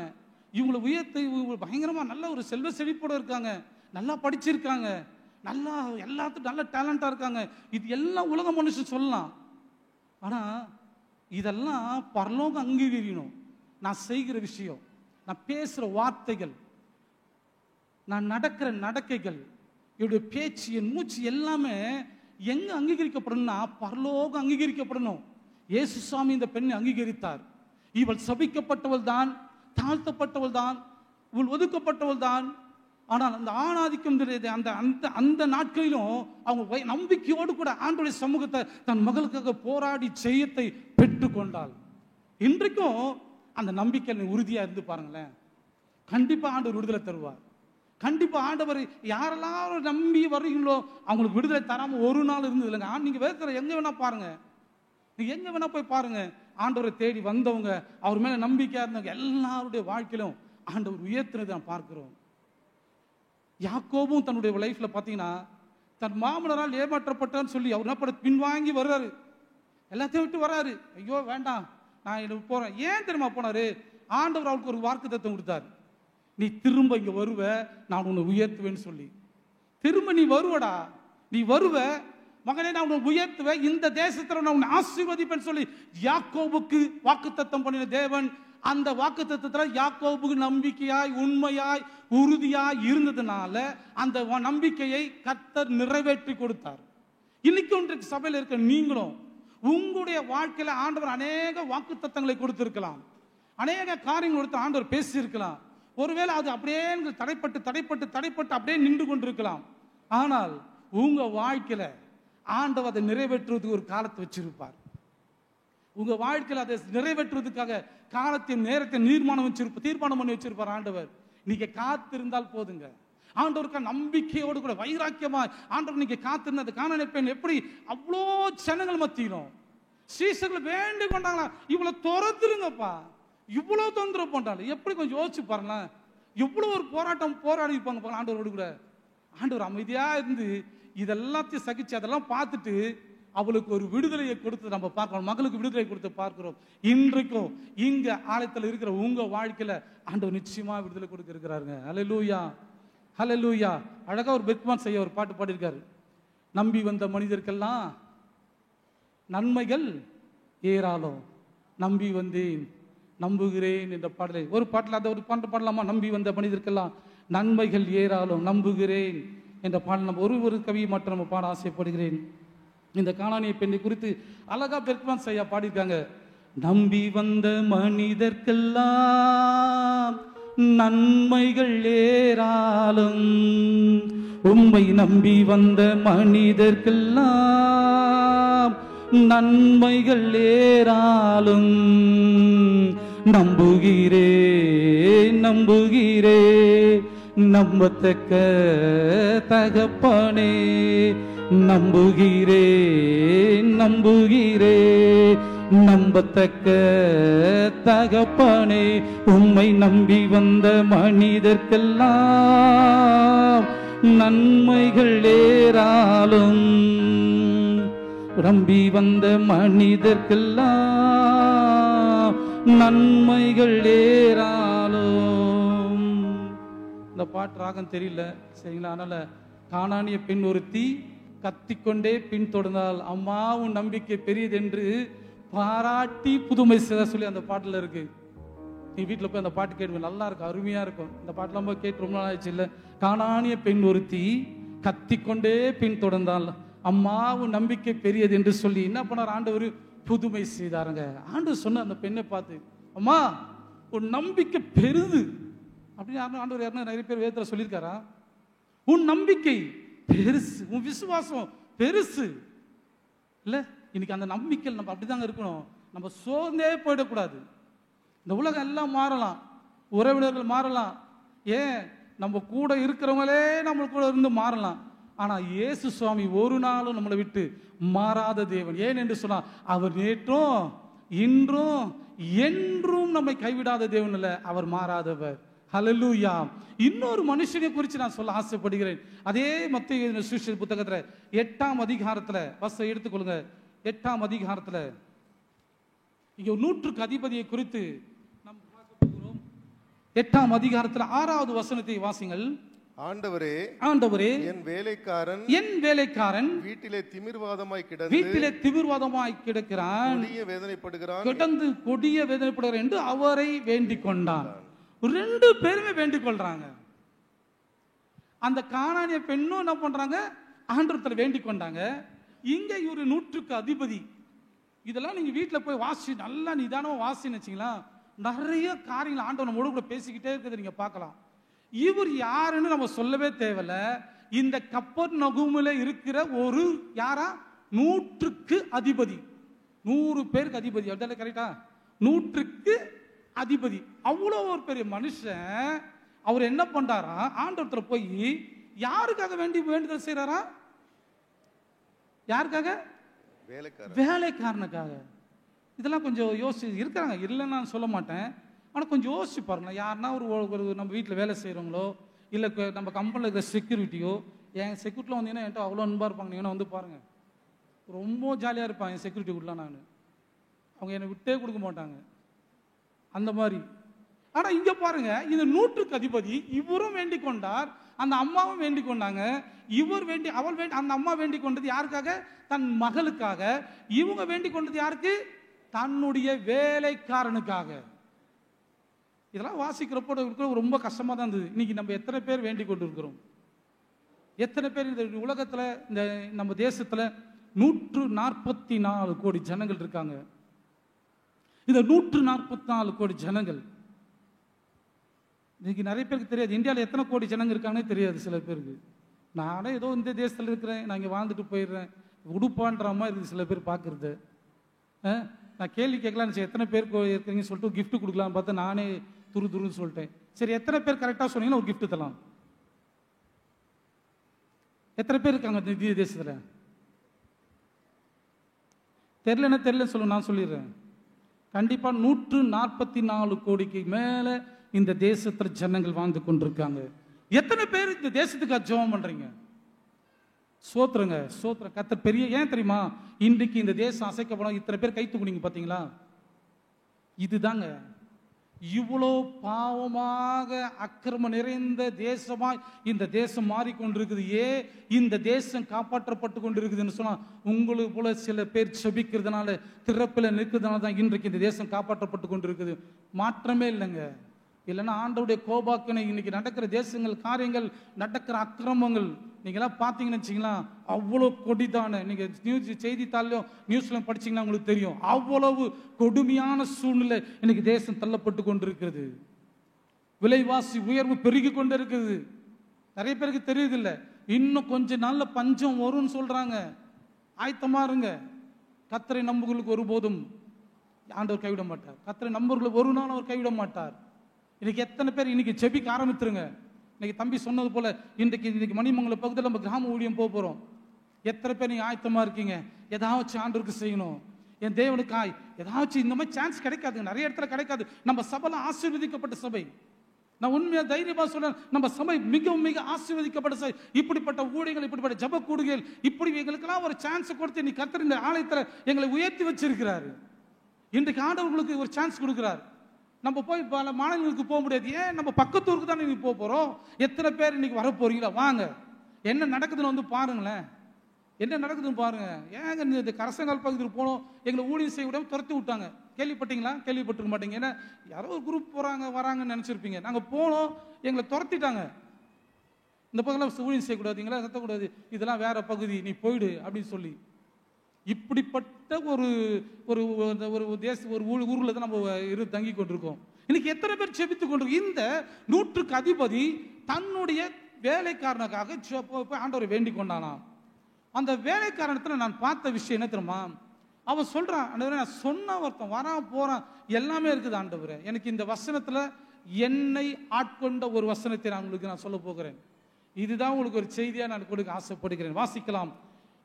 இவங்களை உயர்த்த இவங்க பயங்கரமா நல்ல ஒரு செல்வ செழிப்போட இருக்காங்க, நல்லா படிச்சிருக்காங்க, நல்லா எல்லாத்துக்கும் நல்ல டேலண்டா இருக்காங்க, இது எல்லாம் உலக மனுஷன் சொல்லலாம். ஆனா இதெல்லாம் பரலோகம் அங்கீகரிக்கணும். நான் செய்கிற விஷயம், நான் பேசுற வார்த்தைகள், நான் நடக்கிற நடக்கைகள், என்னுடைய பேச்சு, என் மூச்சு எல்லாமே எங்க அங்கீகரிக்கப்படணும்னா பரலோகம் அங்கீகரிக்கப்படணும். இயேசு சுவாமி இந்த பெண்ணை அங்கீகரித்தார். இவள் சபிக்கப்பட்டவள் தான், தாழ்த்தப்பட்டவள் தான், இவள் ஒதுக்கப்பட்டவள் தான். ஆனால் அந்த ஆணாதிக்கம் அந்த அந்த அந்த நாட்களிலும் அவங்க நம்பிக்கையோடு கூட ஆண்டவருடைய சமூகத்தை தன் மகளுக்காக போராடி ஜெயத்தை பெற்றுக்கொண்டாள். இன்றைக்கும் அந்த நம்பிக்கை உறுதியா இருந்து பாருங்களேன், கண்டிப்பா ஆண்டவர் விடுதலை தருவார். கண்டிப்பா ஆண்டவர் யாரெல்லாம் நம்பி வர்றீங்களோ அவங்களுக்கு விடுதலை தராம ஒரு நாள் இருந்தது இல்லைங்க. நீங்க வேற எங்க வேணா பாருங்க, நீங்க எங்க வேணா போய் பாருங்க, ஆண்டவரை தேடி வந்தவங்க, அவர் மேல நம்பிக்கையா இருந்தவங்க எல்லாருடைய வாழ்க்கையிலும் ஆண்டவர் உயர்த்தினதை நான் பார்க்கிறோம். யாக்கோபும் தன்னுடைய லைஃப்ல பாத்தீங்கன்னா தன் மாமனரால் ஏமாற்றப்பட்டான்னு சொல்லி அவர் என்ன பின்வாங்கி வர்றாரு, எல்லாத்தையும் விட்டு வர்றாரு. ஐயோ வேண்டாம், நான் எனக்கு போறேன். ஏன் தெரியுமா போனாரு? ஆண்டவர் அவருக்கு ஒரு வாக்குத்தத்தம் கொடுத்தாரு, நீ திரும்ப இங்க வருவ, நான் உன்னை உயர்த்துவேன்னு சொல்லி. திரும்ப நீ வருவடா, நீ வருவ மகனே, நான் உன்னை உயர்த்துவேன், இந்த தேசத்துல நான் உன்னை ஆசீர்வதிப்பேன்னு சொல்லி யாக்கோபுக்கு வாக்குத்தத்தம் பண்ணின தேவன் அந்த வாக்குத்தத்தத்துல யாக்கோபுக்கு நம்பிக்கையாய் உண்மையாய் உறுதியாய் இருந்ததுனால அந்த நம்பிக்கையை கர்த்தர் நிறைவேற்றி கொடுத்தார். இன்னைக்கு ஒன்றைக்கு சபையில் இருக்க நீங்களும் உங்களுடைய வாழ்க்கையில ஆண்டவர் அநேக வாக்குத்தத்தங்களை கொடுத்திருக்கலாம், அநேக காரியங்கள் கொடுத்து ஆண்டவர் பேசி இருக்கலாம். ஒருவேளை அது அப்படியே தடைப்பட்டு தடைப்பட்டு தடைப்பட்டு அப்படியே நின்று கொண்டிருக்கலாம். ஆனால் உங்க வாழ்க்கையில ஆண்டவர் அதை நிறைவேற்றுவதற்கு ஒரு காலத்தை வச்சிருப்பார். உங்க வாழ்க்கையில் அதை நிறைவேற்றுவதற்காக காலத்தையும் நேரத்தையும் தீர்மானம் பண்ணி வச்சிருப்பார் ஆண்டவர். நீங்க காத்திருந்தால் போதுங்க. ஆண்டவருக்கு நம்பிக்கையோடு கூட வைராக்கியமா ஆண்டவர் நீங்க காத்திருந்தது. கானானிய பெண் எப்படி அவ்வளோ ஜனங்கள் மத்தியிலும் சீசர்கள் வேண்டி கொண்டாங்களா, இவ்வளவு துரத்துருங்கப்பா, இவ்வளவு தொந்தரவு பண்றாங்க. எப்படி கொஞ்சம் யோசிச்சு பாருங்களேன், இவ்வளவு ஒரு போராடி இருப்பாங்க ஆண்டவரோடு கூட. ஆண்டவர் அமைதியா இருந்து இதெல்லாத்தையும் சகிச்சு அதெல்லாம் பார்த்துட்டு அவளுக்கு ஒரு விடுதலையை கொடுத்து நம்ம பார்க்கிறோம். மகளுக்கு விடுதலை கொடுத்து பார்க்கிறோம். இன்றைக்கும் இங்க ஆலயத்தில் இருக்கிற உங்க வாழ்க்கையில ஆண்டவர் நிச்சயமா விடுதலை கொடுக்க இருக்கிறாருங்க. ஹல்லேலூயா, ஹல்லேலூயா. அழகா ஒரு பெத்மான் செய்ய ஒரு பாட்டு பாடியிருக்காரு. நம்பி வந்த மனிதர்க்கெல்லாம் நன்மைகள் ஏராளம், நம்பி வந்தேன் நம்புகிறேன் என்ற பாடலை ஒரு பாட்டில் அதை ஒரு பாட்டு பாடலாமா? நம்பி வந்த மனிதர்க்கெல்லாம் நன்மைகள் ஏராளம் நம்புகிறேன் என்ற பாடல் நம்ம ஒரு கவியை மட்டும் நம்ம பாட ஆசைப்படுகிறேன். இந்த கானானிய பெண்ணை குறித்து அழகா பெர்க்மான் ஐயா பாடியிருக்காங்க. நம்பி வந்த மனிதர்க்கெல்லாம் நன்மைகள் ஏராளம், உம்மை நம்பி வந்த மனிதர்க்கெல்லாம் நன்மைகள் ஏராளம், நம்புகிறேன் நம்புகிறேன் நம்பத்தக்க தகப்பனே, நம்புகிறேன் நம்புகிறேன் நம்பத்தக்க தகப்பனே, உம்மை நம்பி வந்த மனிதர்க்கெல்லாம் நன்மைகள் ஏராளம், நம்பி வந்த மனிதர்க்கெல்லாம் நன்மைகள் ஏராளம். இந்த பாட்டு ராகம் தெரியல சரிங்களா? அதனால கானானிய பெண் ஒருத்தி கத்திக்கொண்டே பின் தொடர்ந்தால் அம்மா உன் நம்பிக்கை பெரியது என்று பாராட்டி புதுமை சொல்லி அந்த பாட்டுல இருக்கு. நீ வீட்டில் போய் அந்த பாட்டு கேட்பேன், நல்லா இருக்கும், அருமையா இருக்கும். இந்த பாட்டுலாம் போய் கேட்டு ரொம்ப நாள் ஆயிடுச்சு இல்ல? கானானிய பெண் ஒருத்தி கத்திக்கொண்டே பின் தொடர்ந்தால் அம்மா உன் நம்பிக்கை பெரியது என்று சொல்லி என்ன பண்ணார் ஆண்டவர்? புதுமை செய்தாருங்க. ஆண்டவர் சொன்ன அந்த பெண்ணை பார்த்து, அம்மா உன் நம்பிக்கை பெருது அப்படின்னு ஆண்டவர் யாருன்னா நிறைய பேர் வேதத்துல சொல்லியிருக்காரா? உன் நம்பிக்கை பெருசு, உன் விசுவாசம் பெருசு இல்ல? இன்னைக்கு அந்த நம்பிக்கை நம்ம அப்படிதாங்க இருக்கணும். நம்ம சோர்ந்தே போயிடக்கூடாது. இந்த உலகம் எல்லாம் மாறலாம், உறவினர்கள் மாறலாம், ஏன் நம்ம கூட இருக்கிறவங்களே நம்ம கூட இருந்து மாறலாம். ஆனா இயேசு சுவாமி ஒரு நாளும் நம்மளை விட்டு மாறாத தேவன். ஏன் என்று சொன்னா அவர் நேற்றும் இன்றும் என்றும் நம்மை கைவிடாத தேவன் இல்ல, அவர் மாறாதவர். ஹல்லேலூயா. இன்னொரு மனுஷனை குறித்து நான் சொல்ல ஆசைப்படுகிறேன். அதே மத்தேயு சுவிசேஷ புத்தகத்துல 8ஆம் அதிகாரத்துல வசனம் எடுத்துக்கொள்ளுங்க. 8ஆம் அதிகாரத்துல இங்க 100க்கு அதிபதியை குறித்து நாம் பார்க்க போகிறோம். 8ஆம் அதிகாரத்துல 6வது வசனத்தை வாசிங்கள். ஆண்டவரே ஆண்டவரே என் வேலைக்காரன் வீட்டிலே திமிர்வாதமாய் கிடக்கிறான், கொடிய வேதனைப்படுகிறான் என்று அவரை வேண்டிக் கொண்டான். 2 பேருமே வேண்டிக் கொள்றாங்க. அந்த கானானிய பெண்ணும் என்ன பண்றாங்க? ஆண்டவரத்துல வேண்டிக் கொண்டாங்க. இங்க இவரு 100க்கு அதிபதி. இதெல்லாம் நீங்க வீட்டுல போய் வாசி நல்லா நிதானமா வாசின்னு வச்சீங்களா, நிறைய காரியங்கள் ஆண்டவர் நம்மோட கூட பேசிக்கிட்டே இருக்கிறது நீங்க பார்க்கலாம். இவர் யாருன்னு நம்ம சொல்லவே தேவையில்ல. இந்த கப்பர்நகூமில இருக்கிற ஒரு யாரா 100க்கு அதிபதி, 100 பேருக்கு அதிபதி. அப்படியே கரெக்டா? 100க்கு அதிபதி. அவ்வளோ ஒரு பெரிய மனுஷன். அவர் என்ன பண்றாரா? ஆண்டவரத்துல போய் யாருக்காக வேண்டுதல் செய்யறாரா? யாருக்காக? வேலைக்காரனுக்காக. இதெல்லாம் கொஞ்சம் யோசி இருக்கிறாங்க, இல்லைன்னு நான் சொல்ல மாட்டேன். ஆனால் கொஞ்சம் யோசிச்சு பாருங்களேன். யாருன்னா ஒரு நம்ம வீட்டில் வேலை செய்கிறவங்களோ இல்லை நம்ம கம்பெனியில் இருக்கிற செக்யூரிட்டியோ, என் செக்யூரிட்டியில் வந்தீங்கன்னா என்கிட்ட அவ்வளோ அன்பாக இருப்பாங்க. நீங்கள் வந்து பாருங்கள், ரொம்ப ஜாலியாக இருப்பாங்க என் செக்யூரிட்டி கூடலாம். நான் அவங்க என்னை விட்டே கொடுக்க மாட்டாங்க அந்த மாதிரி. ஆனால் இங்கே பாருங்க, இந்த 100க்கு அதிபதி இவரும் வேண்டிக் கொண்டார், அந்த அம்மாவும் வேண்டிக் கொண்டாங்க. அந்த அம்மா வேண்டிக் கொண்டது யாருக்காக? தன் மகளுக்காக. இவங்க வேண்டிக் கொண்டது யாருக்கு? தன்னுடைய வேலைக்காரனுக்காக. இதெல்லாம் வாசிக்கிறப்போ ரொம்ப கஷ்டமா தான் இருந்தது. இன்னைக்கு நம்ம எத்தனை பேர் வேண்டிக் கொண்டு இருக்கிறோம்? எத்தனை பேர் இந்த உலகத்துல, இந்த நம்ம தேசத்துல 144 கோடி ஜனங்கள் இருக்காங்க. இந்த 144 கோடி ஜனங்கள் இன்னைக்கு நிறைய பேருக்கு தெரியாது. இந்தியாவில் எத்தனை கோடி ஜனங்கள் இருக்காங்கன்னே தெரியாது சில பேருக்கு. நானே ஏதோ இந்த தேசத்தில் இருக்கிறேன், நான் இங்கே வாழ்ந்துட்டு போயிடுறேன், உடுப்பான்ற மாதிரி இருக்குது சில பேர் பார்க்கறது. நான் கேள்வி கேட்கலான்னு எத்தனை பேருக்கு இருக்கீங்கன்னு சொல்லிட்டு கிஃப்ட் கொடுக்கலான்னு பார்த்தா நானே துருன்னு சொல்லிட்டேன். சரி, எத்தனை பேர் கரெக்டாக சொன்னீங்கன்னா ஒரு கிஃப்ட் தரலாம். எத்தனை பேர் இருக்காங்க இந்திய தேசத்தில்? தெரியலன்னு சொல்லுங்க, நான் சொல்லிடுறேன். கண்டிப்பாக 144 கோடிக்கு மேலே இந்த தேசத்தில் ஜனங்கள் வாழ்ந்து கொண்டிருக்காங்க. எத்தனை பேர் இந்த தேசத்துக்கு ஜெபம் பண்றீங்க? சோத்துறங்க, சோத்துற கர்த்தர் பெரிய. ஏன் தெரியுமா? இன்றைக்கு இந்த தேசம் அசைக்கப்படும். இத்தனை பேர் கை தூக்குனீங்க பார்த்தீங்களா? இதுதாங்க இவ்வளோ பாவமாக அக்கிரம நிறைந்த தேசமாய் இந்த தேசம் மாறிக்கொண்டிருக்குது. இந்த தேசம் காப்பாற்றப்பட்டு கொண்டிருக்குதுன்னு சொன்னா உங்களுக்கு போல சில பேர் செபிக்கிறதுனால திறப்பில் நிற்கிறதுனால தான் இன்றைக்கு இந்த தேசம் காப்பாற்றப்பட்டு கொண்டிருக்குது. மாற்றமே இல்லைங்க. இல்லைன்னா ஆண்டவருடைய கோபாக்கினை இன்னைக்கு நடக்கிற தேசங்கள், காரியங்கள், நடக்கிற அக்கிரமங்கள் நீங்களாம் பார்த்தீங்கன்னு வச்சிங்களா, அவ்வளோ கொடிதான. நீங்கள் செய்தித்தாள்லையும் நியூஸ்லையும் படிச்சிங்கன்னா உங்களுக்கு தெரியும். அவ்வளவு கொடுமையான சூழ்நிலை இன்னைக்கு தேசம் தள்ளப்பட்டு கொண்டிருக்கிறது. விலைவாசி உயர்வு பெருகி கொண்டு இருக்குது. நிறைய பேருக்கு தெரியுதில்லை. இன்னும் கொஞ்ச நாள்ல பஞ்சம் வரும்னு சொல்றாங்க. ஆயத்தமா இருங்க. கர்த்தரை நம்புகளுக்கு ஒருபோதும் ஆண்டவர் கைவிட மாட்டார். கர்த்தரை நம்புகளுக்கு ஒரு நாள் அவர் கைவிட மாட்டார். இன்னைக்கு எத்தனை பேர் இன்னைக்கு ஜெபிக்க ஆரம்பித்துருங்க. இன்னைக்கு தம்பி சொன்னது போல இன்னைக்கு மணிமங்கல பகுதியில் நம்ம கிராம ஊழியம் போகிறோம். எத்தனை பேர் நீங்க ஆயத்தமா இருக்கீங்க? ஏதாச்சும் ஆண்டவருக்கு செய்யணும், என் தேவனுக்காய் ஏதாச்சும். இந்த மாதிரி சான்ஸ் கிடைக்காது, நிறைய இடத்துல கிடைக்காது. நம்ம சபைல ஆசீர்வதிக்கப்பட்ட சபை. நான் உண்மையா தைரியமா சொல்றேன், நம்ம சபை மிகவும் மிக ஆசீர்வதிக்கப்பட்ட சபை. இப்படிப்பட்ட ஊழியர்கள், இப்படிப்பட்ட ஜப கூடுகைகள், இப்படி எங்களுக்கெல்லாம் ஒரு சான்ஸ் கொடுத்து இன்னைக்கு கர்த்தர் இந்த ஆலயத்தில் எங்களை உயர்த்தி வச்சிருக்கிறாரு. இன்றைக்கு ஆண்டவர்களுக்கு ஒரு சான்ஸ் கொடுக்கிறார். நம்ம போய் பல மாநிலங்களுக்கு போக முடியாது. ஏன்? நம்ம பக்கத்தூருக்கு தானே இன்னைக்கு போக போறோம். எத்தனை பேர் இன்னைக்கு வர போறீங்களா? வாங்க, என்ன நடக்குதுன்னு வந்து பாருங்களேன். என்ன நடக்குதுன்னு பாருங்க. ஏங்க இந்த கரசங்கால் பகுதியில் போனோம், எங்களை ஊழியம் செய்ய விடாம துரத்தி விட்டாங்க. கேள்விப்பட்டீங்களா? கேள்விப்பட்டிருக்க மாட்டீங்க. ஏன்னா யாரோ ஒரு குரூப் வராங்கன்னு நினைச்சிருப்பீங்க. நாங்கள் போனோம், எங்களை துரத்திட்டாங்க. இந்த பகுதியில் ஊழியம் செய்யக்கூடாதுங்களா, கத்தக்கூடாது, இதெல்லாம் வேற பகுதி, நீ போயிடு அப்படின்னு சொல்லி. இப்படிப்பட்ட ஒரு ஒரு ஒரு ஊர்ல தான் நம்ம தங்கி கொண்டிருக்கோம். இன்னைக்கு எத்தனை பேர் செபித்து கொண்டிருக்கோம். இந்த 100க்கு அதிபதி தன்னுடைய வேலைக்காரனுக்காக ஆண்டவரை வேண்டிக் கொண்டானாம். அந்த வேலைக்காரனத்தில் நான் பார்த்த விஷயம் என்ன தெரியுமா? அவன் சொல்றான், ஆண்டவரே நான் சொன்ன ஒருத்தன் வரான் போறான் எல்லாமே இருக்குது ஆண்டவரே. எனக்கு இந்த வசனத்துல என்னை ஆட்கொண்ட ஒரு வசனத்தை நான் உங்களுக்கு நான் சொல்ல போகிறேன். இதுதான் உங்களுக்கு ஒரு செய்தியா நான் கொடுக்க ஆசைப்படுகிறேன். வாசிக்கலாம்.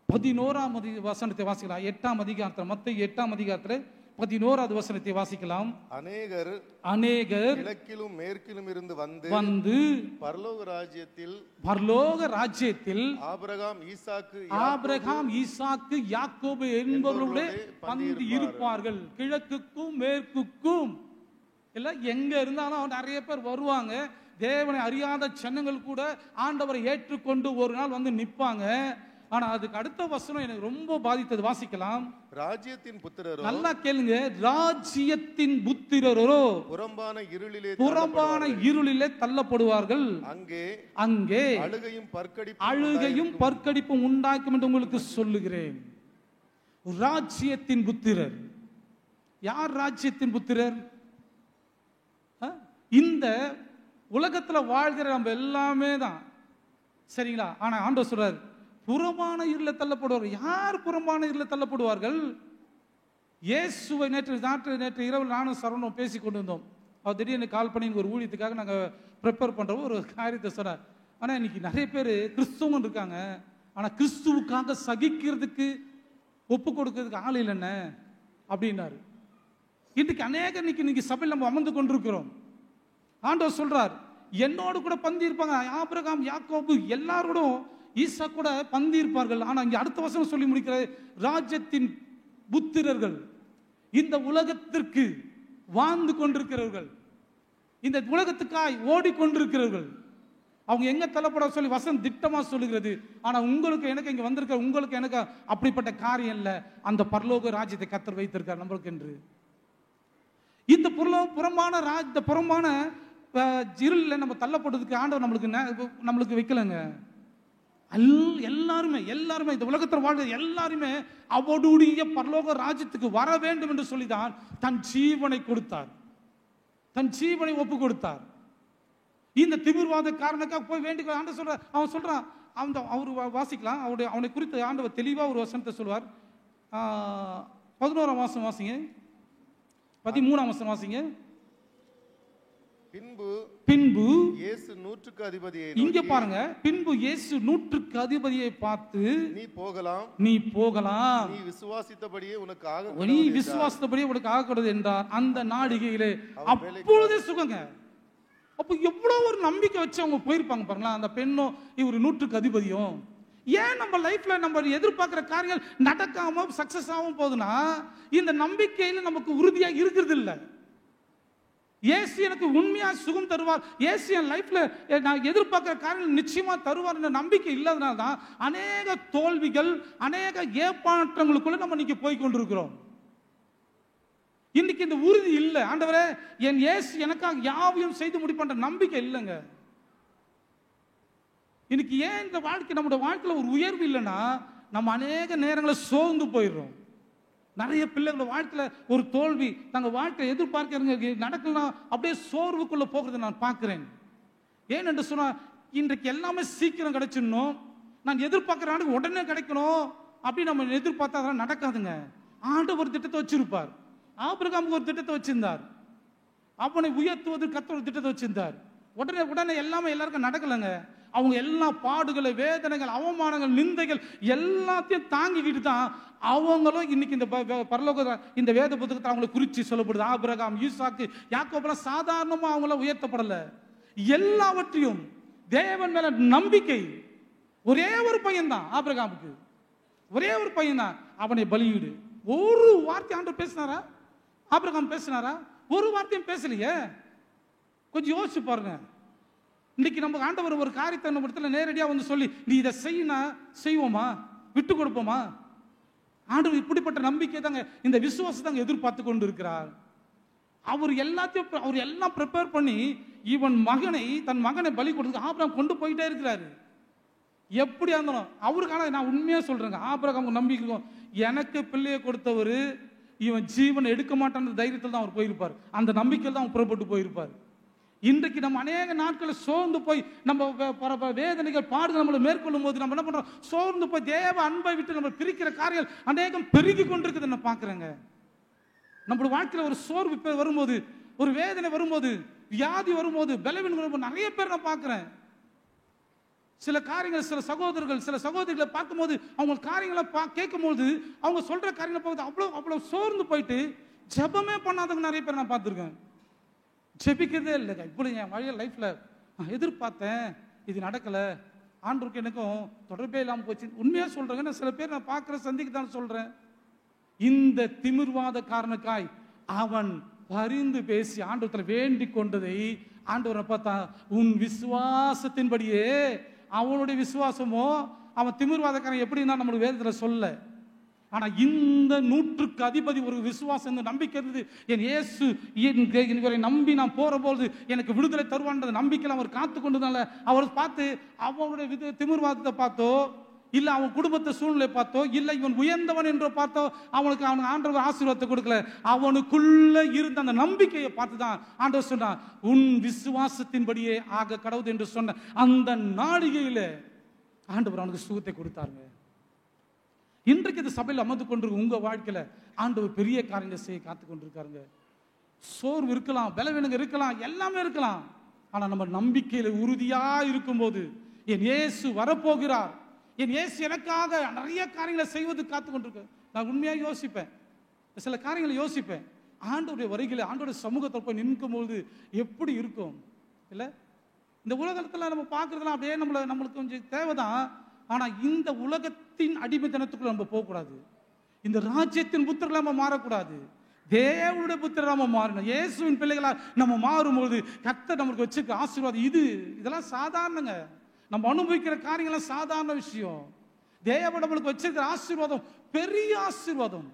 11ஆம் வசனத்தை வாசிக்கலாம். 8ஆம் அதிகாரத்தில், மத்தேயு 8ஆம் அதிகாரத்தில் 11வது வசனத்தை வாசிக்கலாம். அநேகர் கிழக்கிலும் மேற்கிலும் இருந்து வந்து பரலோக ராஜ்யத்தில் ஆபிரகாம் ஈசாக்கு யாக்கோபு என்பவர்களுடைய பந்தி இருப்பார்கள். கிழக்குக்கும் மேற்குக்கும் எல்லாம் எங்க இருந்தாலும் நிறைய பேர் வருவாங்க. தேவனை அறியாத ஜனங்கள் கூட ஆண்டவரை ஏற்றுக்கொண்டு ஒரு நாள் வந்து நிற்பாங்க. ஆனா அதுக்கு அடுத்த வசனம் எனக்கு ரொம்ப பாதித்தது. வாசிக்கலாம். ராஜ்யத்தின் புத்திரரோ, நல்லா கேளுங்க, ராஜ்யத்தின் புத்திரரோ புறம்பான இருளிலே தள்ளப்படுவார்கள். அங்கே அழுகையும் பற்கடிப்பும் உண்டாக்கும் என்று உங்களுக்கு சொல்லுகிறேன். ராஜ்யத்தின் புத்திரர் யார்? ராஜ்யத்தின் புத்திரர் இந்த உலகத்துல வாழ்கிற நம்ம எல்லாமே தான், சரிங்களா? ஆனா ஆண்டவர் சொல்றார், புறமான இருள தள்ளப்படுவார்கள். யார் புறமான இருள தள்ளப்படுவார்கள்? இயேசுவை நேற்று இரவு நானும் சரவணும் பேசி கொண்டு வந்தோம். அவர் திடீர்னு கால் பண்ணி ஒரு ஊழியத்துக்காக நாங்கள் ப்ரிப்பேர் பண்ணுற ஒரு காரியத்தை சொன்னார். ஆனால் இன்னைக்கு நிறைய பேர் கிறிஸ்துவம் இருக்காங்க, ஆனால் கிறிஸ்துவுக்காக சகிக்கிறதுக்கு ஒப்பு கொடுக்கறதுக்கு ஆள் இல்லைன்னு அப்படின்னாரு. இன்னைக்கு அநேக இன்னைக்கு சபையில் நம்ம அமர்ந்து கொண்டிருக்கிறோம். ஆண்டவர் சொல்றார், என்னோடு கூட பந்தி இருப்பாங்க. ஆபிரகாம் யாக்கோபு எல்லாரோடும் ஈசா கூட பந்தி இருப்பார்கள். ஆனா இங்க அடுத்த வசனம் சொல்லி முடிக்கிற, ராஜ்யத்தின் புத்திரர்கள் இந்த உலகத்திற்கு வாழ்ந்து கொண்டிருக்கிறவர்கள், இந்த உலகத்துக்காய் ஓடிக்கொண்டிருக்கிறவர்கள். அவங்க எங்க தள்ளப்பட சொல்லி வசனம் திட்டமா சொல்லுகிறது. ஆனா உங்களுக்கு எனக்கு இங்க வந்திருக்க உங்களுக்கு எனக்கு அப்படிப்பட்ட காரியம் இல்ல. அந்த பரலோக ராஜ்யத்தை கர்த்தர் வைத்திருக்கார் நம்மளுக்கு என்று. இந்த புறம்பான இருளில் நம்ம தள்ளப்படுறதுக்கு ஆண்டவர் நம்மளுக்கு வைக்கலங்க. எல்லாருமே இந்த உலகத்தில் வாழ்ற எல்லாருமே அவருடைய பரலோக ராஜ்யத்துக்கு வர வேண்டும் என்று சொல்லிதான் தன் ஜீவனை கொடுத்தார், தன் ஜீவனை ஒப்பு கொடுத்தார். இந்த திமிர்வாத காரணக்காக போய் வேண்டிக் ஆண்டவர் சொல்ற, அவன் சொல்றான், அவரு வாசிக்கலாம். அவனை குறித்து ஆண்டவர் தெளிவா ஒரு வசனத்தை சொல்வார். 11ஆம் வாசம் வாசிங்க. 13ஆம் வசனம் வாசிங்க. பின்பு இயேசு நூற்றுக்கு அதிபதியை, இங்க பாருங்க, பின்பு இயேசு நூற்றுக்கு அதிபதியை பார்த்து, நீ போகலாம், நீ விசுவாசித்தபடியே உனக்கு ஆகக்கூடாது என்றார். அந்த நாடிகையிலே அப்பொழுதே சுகங்க. அப்ப எவ்வளவு ஒரு நம்பிக்கை வச்சு அவங்க போயிருப்பாங்க பாருங்களா, அந்த பெண்ணும் இவர் நூற்றுக்கு அதிபதியும். ஏன் நம்ம லைஃப்ல நம்ம எதிர்பார்க்கிற காரியங்கள் நடக்காம சக்சஸ் ஆகும் போதுன்னா, இந்த நம்பிக்கையில நமக்கு உறுதியா இருக்கிறது இல்லை. இயேசு எனக்கு உண்மையா சுகம் தருவார், இயேசு என் லைஃப்ல நான் எதிர்பார்க்கிற காரியங்கள் நிச்சயமா தருவார் என்ற நம்பிக்கை இல்லாதனால தான் அநேக தோல்விகள், அநேக ஏமாற்றங்களுக்குள்ள நம்ம இன்னைக்கு போய் கொண்டிருக்கிறோம். இன்னைக்கு இந்த உறுதி இல்லை. ஆண்டவரே, என் இயேசு எனக்காக யாவையும் செய்து முடிப்பான்ற நம்பிக்கை இல்லைங்க. இன்னைக்கு ஏன் இந்த வாழ்க்கை, நம்முடைய வாழ்க்கையில ஒரு உயர்வு இல்லைன்னா நம்ம அநேக நேரங்களில் சோர்ந்து போயிடுறோம். நிறைய பிள்ளைகளோட வாழ்க்கையில ஒரு தோல்வி, தங்க வாழ்க்கையை எதிர்பார்க்க நடக்கலாம், அப்படியே சோர்வுக்குள்ள போகிறது நான் பார்க்கிறேன். ஏன் என்று சொன்னா, இன்றைக்கு எல்லாமே சீக்கிரம் கிடைச்சிடணும், நான் எதிர்பார்க்கிற உடனே கிடைக்கணும் அப்படி நம்ம எதிர்பார்த்தா அதெல்லாம் நடக்காதுங்க. ஆண்டவர் ஒரு திட்டத்தை வச்சிருப்பார். ஆபிரகாமுக்கு ஒரு திட்டத்தை வச்சிருந்தார். அவனை உயர்த்துவது கர்த்தர் ஒரு திட்டத்தை வச்சிருந்தார். உடனே உடனே எல்லாமே எல்லாருக்கும் நடக்கலைங்க. அவங்க எல்லா பாடுகளை, வேதனைகள், அவமானங்கள், நிந்தைகள் எல்லாத்தையும் தாங்கிக்கிட்டு தான் அவங்களும் இன்னைக்கு இந்த பரலோக இந்த வேத புத்தகத்தை அவங்களை குறித்து சொல்லப்படுது. ஆபிரகாம், ஈசாக்கு, யாக்கோபெல்லாம் சாதாரணமா அவங்கள உயர்த்தப்படல. எல்லாவற்றையும் தேவன் மேல நம்பிக்கை. ஒரே ஒரு பையன் தான் ஆபிரகாமுக்கு, ஒரே ஒரு பையன் தான். அவனை பலியிடு. ஒரு வார்த்தை ஆண்டவர் பேசினாரா? ஆபிரகாம் பேசினாரா? ஒரு வார்த்தையும் பேசலையே. கொஞ்சம் யோசிச்சு பாருங்க. இன்னைக்கு நம்ம ஆண்டவர் ஒரு காரியத்தை நம்ம இடத்துல நேரடியாக வந்து சொல்லி, நீ இதை செய்யினா செய்வோமா, விட்டு கொடுப்போமா? ஆண்டவர் இப்படிப்பட்ட நம்பிக்கை தாங்க, இந்த விசுவாசம் தாங்க எதிர்பார்த்து கொண்டு இருக்கிறார். அவர் எல்லாத்தையும் அவர் எல்லாம் ப்ரிப்பேர் பண்ணி இவன் மகனை, தன் மகனை பலி கொடுத்து ஆபிரகாம் கொண்டு போயிட்டே இருக்கிறாரு. எப்படியா இருந்தாலும் அவருக்கான நான் உண்மையா சொல்றேங்க, ஆபிரகாம் நம்பிக்கைக்கும் எனக்கு பிள்ளையை கொடுத்தவர் இவன் ஜீவனை எடுக்க மாட்டான் தைரியத்தில் தான் அவர் போயிருப்பார். அந்த நம்பிக்கையில் தான் அவர் புறப்பட்டு போயிருப்பார். இன்றைக்கு நம்ம அநேக நாட்களில் சோர்ந்து போய் நம்ம வேதனைகள், பாடுகள் நம்மளை மேற்கொள்ளும் போது நம்ம என்ன பண்றோம்? சோர்ந்து போய் தேவ அன்பை விட்டு நம்ம பிரிக்கிற காரியங்கள் அநேகம் பெருகி கொண்டிருக்குது. நான் பார்க்குறேங்க, நம்மளுடைய வாழ்க்கையில் ஒரு சோர்வு வரும்போது, ஒரு வேதனை வரும்போது, வியாதி வரும்போது, பலவீனம் வரும்போது நிறைய பேர் நான் பார்க்குறேன். சில காரியங்கள், சில சகோதரர்கள், சில சகோதரிகளை பார்க்கும்போது, அவங்க காரியங்களை கேட்கும்போது, அவங்க சொல்ற காரியங்களை பார்த்து அவ்வளோ சோர்ந்து போயிட்டு ஜெபமே பண்ணாதவங்க நிறைய பேர் நான் பார்த்துருக்கேன். ஜெபிக்கிறதே இல்லைங்க. இப்படி என் வழிய லைஃப்ல நான் எதிர்பார்த்தேன், இது நடக்கலை, ஆண்டவருக்கு எனக்கும் தொடர்பே இல்லாமல் போச்சு. உண்மையாக சொல்றேங்க, நான் சில பேர் நான் பார்க்குற சந்திக்கு தான் சொல்றேன். இந்த திமிர்வாத காரணக்காய் அவன் பரிந்து பேசி ஆண்டவத்தில் வேண்டிக் கொண்டதை ஆண்டவரை பார்த்தா, உன் விசுவாசத்தின்படியே, அவனுடைய விசுவாசமோ, அவன் திமிர்வாதக்காரன் எப்படின்னா நம்மளுக்கு வேதத்தில் சொல்ல. ஆனா இந்த நூற்றுக்கு அதிபதி ஒரு விசுவாசம், இந்த நம்பிக்கை இருந்தது. என் இயேசு இவரை நம்பி நான் போற போது எனக்கு விடுதலை தருவான்ற நம்பிக்கையில் அவர் காத்து கொண்டதுனால அவர் பார்த்து அவனுடைய திமிர்வாதத்தை பார்த்தோ, இல்ல அவன் குடும்பத்தை சூழ்நிலை பார்த்தோ, இல்ல இவன் உயர்ந்தவன் என்றோ பார்த்தோ அவனுக்கு ஆண்டவர் ஆசீர்வாதத்தை கொடுக்கல. அவனுக்குள்ள இருந்த அந்த நம்பிக்கையை பார்த்துதான் ஆண்டவர் சொன்னான், உன் விசுவாசத்தின்படியே ஆக கடவுது என்று சொன்ன அந்த நாளிகையில ஆண்டவர் அவனுக்கு சுகத்தை கொடுத்தாருங்க. இன்றைக்கு இந்த சபையில் அமர்ந்து கொண்டிருக்க உங்க வாழ்க்கையில ஆண்டவர் பெரிய காரியங்களை செய்ய காத்து கொண்டிருக்காருங்க. சோர்வு இருக்கலாம், பலவீனங்கள் இருக்கலாம், எல்லாமே இருக்கலாம். ஆனா நம்ம நம்பிக்கையில உறுதியா இருக்கும்போது, என் இயேசு வரப்போகிறார், என் இயேசு எனக்காக நிறைய காரியங்களை செய்வது காத்து கொண்டிருக்க. நான் உண்மையாக யோசிப்பேன், சில காரியங்களை யோசிப்பேன். ஆண்டவருடைய வருகையில, ஆண்டவருடைய சமூகத்தில் போய் நிற்கும் போது எப்படி இருக்கும் இல்ல? இந்த உலகத்துல நம்ம பார்க்கறதுலாம் அப்படியே நம்மளுக்கு கொஞ்சம் தேவைதான். ஆனா இந்த உலகத்தின் அடிமைத்தனத்துக்குள்ள நம்ம போகக்கூடாது. இந்த ராஜ்யத்தின் புத்திரர்களா நம்ம மாறக்கூடாது. தேவனுடைய புத்திரரா நம்ம மாறணும். இயேசுவின் பிள்ளைகளா நம்ம மாறும்போது கர்த்தர் நமக்கு வச்சிருக்க ஆசீர்வாதம் இதெல்லாம் சாதாரணங்க. நம்ம அனுபவிக்கிற காரியங்கள்லாம் சாதாரண விஷயம். தேவன் நம்மளுக்கு வச்சிருக்கிற ஆசீர்வாதம் பெரிய ஆசீர்வாதம்.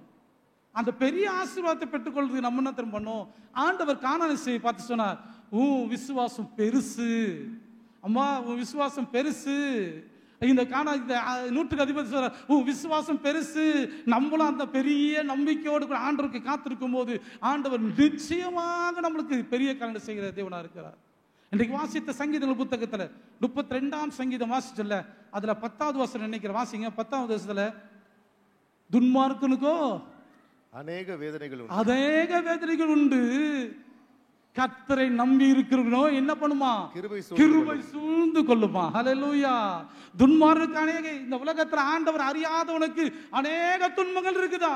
அந்த பெரிய ஆசீர்வாதத்தை பெற்றுக்கொள்றது நம்ம என்ன திரும்ப பண்ணோம்? ஆண்டவர் கானானியை பார்த்து சொன்னார், உன் விசுவாசம் பெருசு அம்மா, உன் விசுவாசம் பெருசு. இந்த நூற்றுக்கு அதிபதி சொல்றார், உன் விசுவாசம் பெருசு. நம்மளும் அந்த பெரிய நம்பிக்கையோடு ஆண்டவருக்கு காத்திருக்கும் போது ஆண்டவர் நிச்சயமாக நம்மளுக்கு பெரிய காரியங்களை செய்கிற தேவனா இருக்கிறார். இன்றைக்கு வாசித்த சங்கீதங்கள் புத்தகத்துல 32ஆம் சங்கீதம் வாசிச்சல, அதுல 10வது வசனம் நினைக்கிற வாசிங்க. 10வது வசனத்துல, துன்மார்க்கனுக்கோ அநேக வேதனைகள் உண்டு. கர்த்தரை நம்பி இருக்கிறவனோ என்ன பண்ணுமா? கிருபை சூழ்ந்து கொள்ளுமா. ஹல்லேலூயா. துன்மார்க்கு அநேக, இந்த உலகத்துல ஆண்டவர் அறியாதவனுக்கு அநேக துன்பங்கள் இருக்குதா.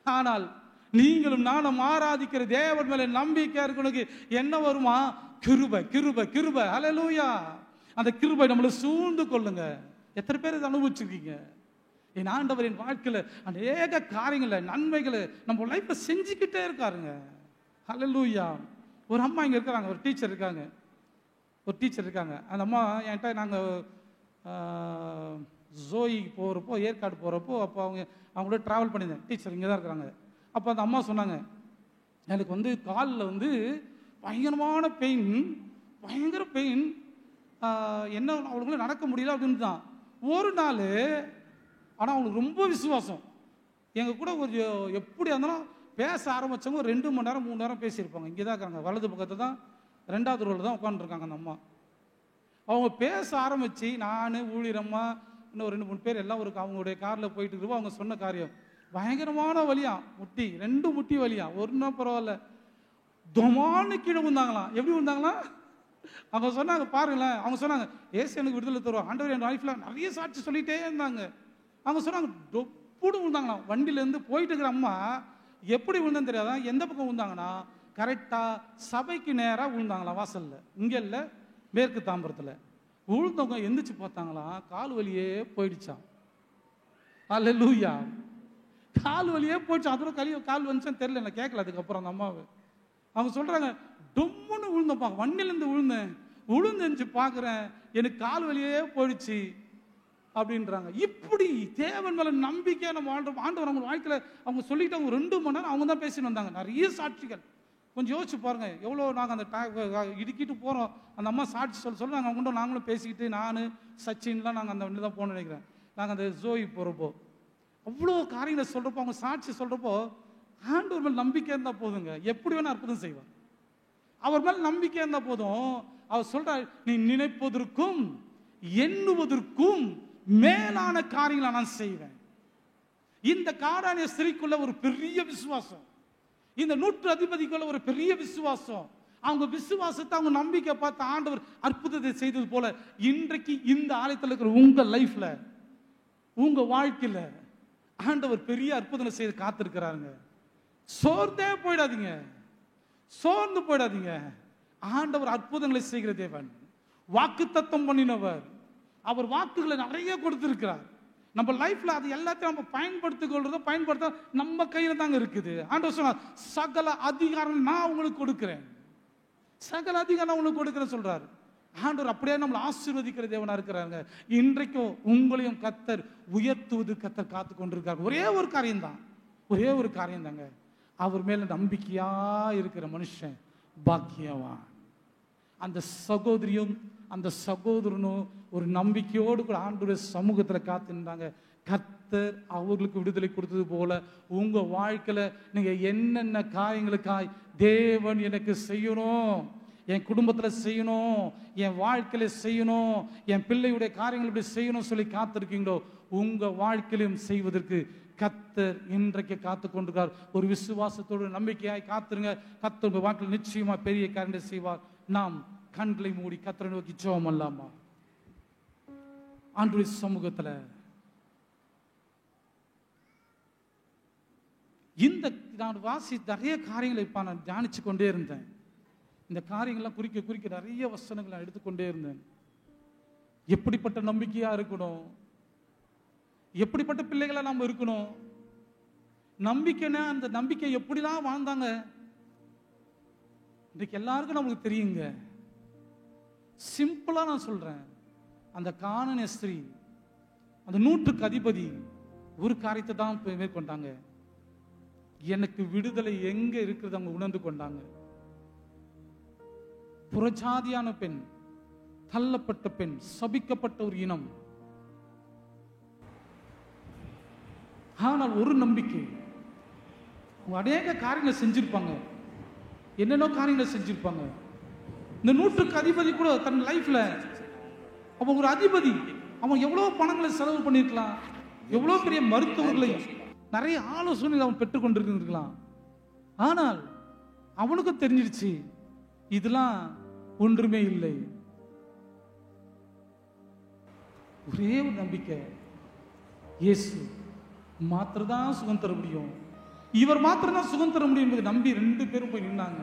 ஆனால் நீங்களும் நானும் ஆராதிக்கிற தேவன் மேல நம்பிக்கை இருக்கவனுக்கு என்ன வருமா? கிருபை, கிருபை, கிருபை. ஹல்லேலூயா. அந்த கிருபை நம்மளை சூழ்ந்து கொள்ளுங்க. எத்தனை பேர் இதை அனுபவிச்சிருக்கீங்க? என் ஆண்டவரின் வாழ்க்கையில அநேக காரியங்களை, நன்மைகளை நம்ம லைஃப்ல செஞ்சுக்கிட்டே இருக்காருங்க. ஹல்லேலூயா. ஒரு அம்மா இங்கே இருக்கிறாங்க, ஒரு டீச்சர் இருக்காங்க. அந்த அம்மா என்கிட்ட நாங்கள் ஜோய் போகிறப்போ, ஏற்காடு போகிறப்போ, அப்போ அவங்களோட ட்ராவல் பண்ணியிருந்தேன். டீச்சர் இங்கே தான் இருக்கிறாங்க. அப்போ அந்த அம்மா சொன்னாங்க, எனக்கு காலில் பயங்கரமான பெயின், என்ன அவளுக்குள்ள நடக்க முடியல அப்படின்னு தான். ஒரு நாள் ஆனால் அவங்களுக்கு ரொம்ப விசுவாசம். எங்கள் கூட கொஞ்சம் எப்படி இருந்தாலும் பேச ஆரம்பித்தவங்க 2 மணி நேரம் 3 நேரம் பேசியிருப்பாங்க. இங்கே தான் இருக்காங்க, வலது பக்கத்தில் தான் 2வது ரோவில் தான் உட்காந்துருக்காங்க அந்த அம்மா. அவங்க பேச ஆரம்பித்து, நான் ஊழியரம்மா இன்னும் 2-3 பேர் எல்லாம் அவங்களுடைய காரில் போயிட்டு இருப்போம். அவங்க சொன்ன காரியம் பயங்கரமான வலியா, முட்டி 2 முட்டி வலியா. ஒன்றுனா பரவாயில்ல, தொமான்னு கீழே விழுந்தாங்களாம். எப்படி விழுந்தாங்களாம்? அவங்க சொன்னாங்க பாருங்களேன். அவங்க சொன்னாங்க, ஏசு எனக்கு விடுதலை தருவோம், ஆண்டவர் என் லைஃப்பில் நிறைய சாட்சி சொல்லிகிட்டே இருந்தாங்க. அவங்க சொன்னாங்க டொப்புடு விழுந்தாங்களாம். வண்டியிலேருந்து போயிட்டு இருக்கிற அம்மா எப்படி விழுந்தேன்னு தெரியாதான், எந்த பக்கம் விழுந்தாங்கன்னா கரெக்டாக சபைக்கு நேராக விழுந்தாங்களாம். வாசலில், இங்கே இல்லை, மேற்கு தாம்பரத்தில் விழுந்தவங்க எந்திரிச்சு பார்த்தாங்களாம், கால் வலியே போயிடுச்சான். அல்லேலூயா. கால் வலியே போயிடுச்சு. அதோட கால் வந்துச்சான்னு தெரியல, நான் கேட்கல அதுக்கப்புறம் அந்த அம்மாவை. அவங்க சொல்கிறாங்க, டொம்முன்னு விழுந்தப்பாங்க, வண்டியிலேருந்து விழுந்துச்சு பார்க்குறேன், எனக்கு கால் வலியே போயிடுச்சு அப்படின்றாங்க. இப்படி தேவன் மேல நம்பிக்கை நம்ம ஆண்டவர் அவங்க வாழ்க்கையில அவங்க சொல்லிட்டு அவங்க 2 மணி நேரம் அவங்க தான் பேசிட்டு வந்தாங்க. நிறைய சாட்சிகள். கொஞ்சம் யோசிச்சு பாருங்க, எவ்வளோ நாங்கள் அந்த இடுக்கிட்டு போகிறோம். அந்த அம்மா சாட்சி சொல்ல அவங்க நாங்களும் பேசிக்கிட்டு, நான் சச்சின்லாம் நாங்கள் அந்த வண்டி தான் போகணும்னு நினைக்கிறேன். நாங்கள் அந்த ஜோய் போகிறப்போ அவ்வளோ காரியங்களை சொல்கிறப்போ, அவங்க சாட்சி சொல்கிறப்போ, ஆண்டவர் மேல் நம்பிக்கை இருந்தால் போதுங்க, எப்படி வேணா அற்புதம் செய்வார். அவர் மேல் நம்பிக்கை இருந்தால் போதும். அவர் சொல்றார், நீ நினைப்பதற்கும் எண்ணுவதற்கும் மேலான காரியங்களை நான் செய்வேன். இந்த காடானிய ஸ்திரீக்குள்ள ஒரு பெரிய விசுவாசம், இந்த 100 அதிபதிக்குள்ள ஒரு பெரிய விசுவாசம். அவங்க விசுவாசத்தை, அவங்க நம்பிக்கை பார்த்து ஆண்டவர் அற்புதத்தை செய்தது போல இன்றைக்கு இந்த ஆலயத்தில் இருக்கிற உங்க லைஃப்ல, உங்க வாழ்க்கையில ஆண்டவர் பெரிய அற்புதம் செய்து காத்திருக்கிறாருங்க. சோர்ந்தே போயிடாதீங்க, சோர்ந்து போயிடாதீங்க. ஆண்டவர் அற்புதங்களை செய்கிற தேவன், வாக்குத்தத்தம் பண்ணினவர். அவர் வாக்குகளை நிறைய கொடுத்திருக்கிறார். நம்ம லைஃப்ல அது எல்லாத்தையும் நம்ம பயன்படுத்த நம்ம கையில தாங்க இருக்குது. ஆண்டவர் சொன்னார், சகல அதிகாரம் நான் உங்களுக்கு கொடுக்கிறேன், சகல அதிகாரம் உங்களுக்கு கொடுக்கிறேன் சொல்றாரு. ஆண்டவர் அப்படியே நம்மளை ஆசீர்வதிக்கிற தேவனா இருக்கிறாங்க. இன்றைக்கும் உங்களையும் கர்த்தர் உயர்த்துவது கர்த்தர் காத்து கொண்டிருக்காரு. ஒரே ஒரு காரியம் தாங்க, அவர் மேல நம்பிக்கையா இருக்கிற மனுஷன் பாக்கியவான். அந்த சகோதரியும் அந்த சகோதரனும் ஒரு நம்பிக்கையோடு கூட ஆண்டவருடைய சமூகத்துல காத்துட்டாங்க. கர்த்தர் அவர்களுக்கு விடுதலை கொடுத்தது போல உங்க வாழ்க்கையில நீங்க என்னென்ன காரியங்களுக்காய் தேவன் எனக்கு செய்யணும், என் குடும்பத்துல செய்யணும், என் வாழ்க்கையில செய்யணும், என் பிள்ளையுடைய காரியங்கள் இப்படி செய்யணும் சொல்லி காத்திருக்கீங்களோ, உங்க வாழ்க்கையிலும் செய்வதற்கு கர்த்தர் இன்றைக்கு காத்து கொண்டிருக்கார். ஒரு விசுவாசத்தோடு நம்பிக்கையாய் காத்துருங்க. கர்த்தர் உங்க வாழ்க்கையில் நிச்சயமா பெரிய காரியங்களை செய்வார். நாம் கண்களை மூடி கர்த்தரை நோக்கி ஜெபம் பண்ணலாமா? ஆண்டவருடைய சமூகத்துல இந்த நான் நிறைய காரியங்களை இப்ப நான் தியானிச்சு கொண்டே இருந்தேன். இந்த காரியங்கள்லாம் குறிக்க நிறைய வசனங்களை நான் எடுத்துக்கொண்டே இருந்தேன். எப்படிப்பட்ட நம்பிக்கையா இருக்கணும், எப்படிப்பட்ட பிள்ளைகளா நாம இருக்கணும், நம்பிக்கைன்னா அந்த நம்பிக்கை எப்படிலாம் வாழ்ந்தாங்க இன்னைக்கு எல்லாருக்கும் நமக்கு தெரியுங்க. சிம்பிளா நான் சொல்றேன், அந்த கானானிய ஸ்திரீ, அந்த 100க்கு அதிபதி ஒரு காரியத்தை தான் மேற்கொண்டாங்க. எனக்கு விடுதலை எங்க இருக்கிறது அவங்க உணர்ந்து கொண்டாங்க. புறஜாதியான பெண், தள்ளப்பட்ட பெண், சபிக்கப்பட்ட ஒரு இனம். ஆனால் ஒரு நம்பிக்கை, அவங்க அநேக காரியங்களை செஞ்சிருப்பாங்க, என்னென்ன காரியங்களை செஞ்சிருப்பாங்க. இந்த 100க்கு அதிபதி கூட தன் லைஃப்ல அவன் ஒரு அதிபதி, அவன் எவ்வளவு பணங்களை செலவு பண்ணிருக்கலாம், எவ்வளவு பெரிய மருத்துவர்களையும் நிறைய ஆலோசனை அவன் பெற்றுக்கொண்டிருக்கலாம். ஆனால் அவனுக்கும் தெரிஞ்சிருச்சு இதெல்லாம் ஒன்றுமே இல்லை. ஒரே ஒரு நம்பிக்கை, இயேசு மாத்திரதான் சுகம் தர முடியும், இவர் மாத்திரதான் சுகம் தர முடியும் என்பதை நம்பி 2 பேரும் போய் நின்னாங்க.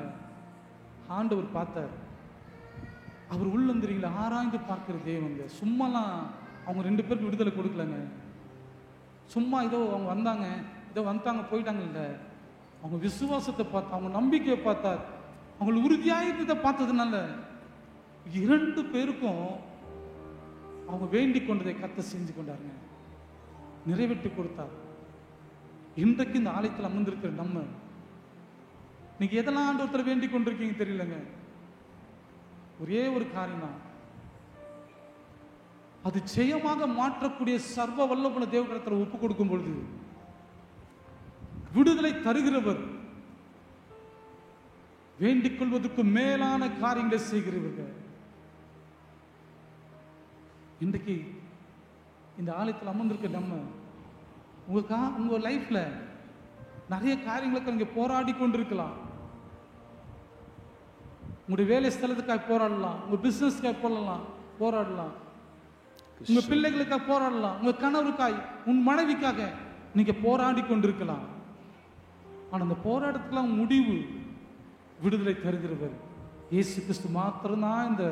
ஆண்டவர் பார்த்தார். அவர் உள்ளந்தரிகளை ஆராய்ந்து பார்க்கிற தேவங்க. சும்மாலாம் அவங்க 2 பேருக்கு விடுதலை கொடுக்கலங்க. சும்மா ஏதோ அவங்க வந்தாங்க, ஏதோ வந்துட்டாங்க போயிட்டாங்க இல்லை. அவங்க விசுவாசத்தை பார்த்து, அவங்க நம்பிக்கையை பார்த்தார். அவங்க உறுதியாயிருந்ததை பார்த்ததுனால 2 பேருக்கும் அவங்க வேண்டிக் கொண்டதை கர்த்தர் செஞ்சு கொண்டாருங்க, நிறைவேற்றி கொடுத்தார். இன்றைக்கு இந்த ஆலயத்தில் அமர்ந்திருக்கிற நம்ம, நீங்க எதெல்லாம் ஆண்டவரத்துல வேண்டிக் கொண்டிருக்கீங்க தெரியலங்க. ஒரே ஒரு காரியம் தான், அது ஜெயமாக மாற்றக்கூடிய சர்வ வல்லமுள்ள தேவனிடத்தில் ஒப்பு கொடுக்கும் பொழுது விடுதலை தருகிறவர், வேண்டிக் கொள்வதற்கு மேலான காரியங்களை செய்கிறவர்கள். இன்றைக்கு இந்த ஆலயத்தில் அமர்ந்திருக்க நம்ம, உங்க லைஃப்ல நிறைய காரியங்களுக்கு நீங்க போராடி கொண்டிருக்கலாம். உங்களுடைய வேலை ஸ்தலத்துக்காக போராடலாம், உங்க பிசினஸ்க்காக போராடலாம், உங்க பிள்ளைகளுக்காக போராடலாம், உங்க கணவருக்காய், உன் மனைவிக்காக நீங்க போராடி கொண்டிருக்கலாம். ஆனா அந்த போராட்டத்துக்கெல்லாம் முடிவு விடுதலை தருகிறவர் இயேசு கிறிஸ்து மாத்திரம்தான். இந்த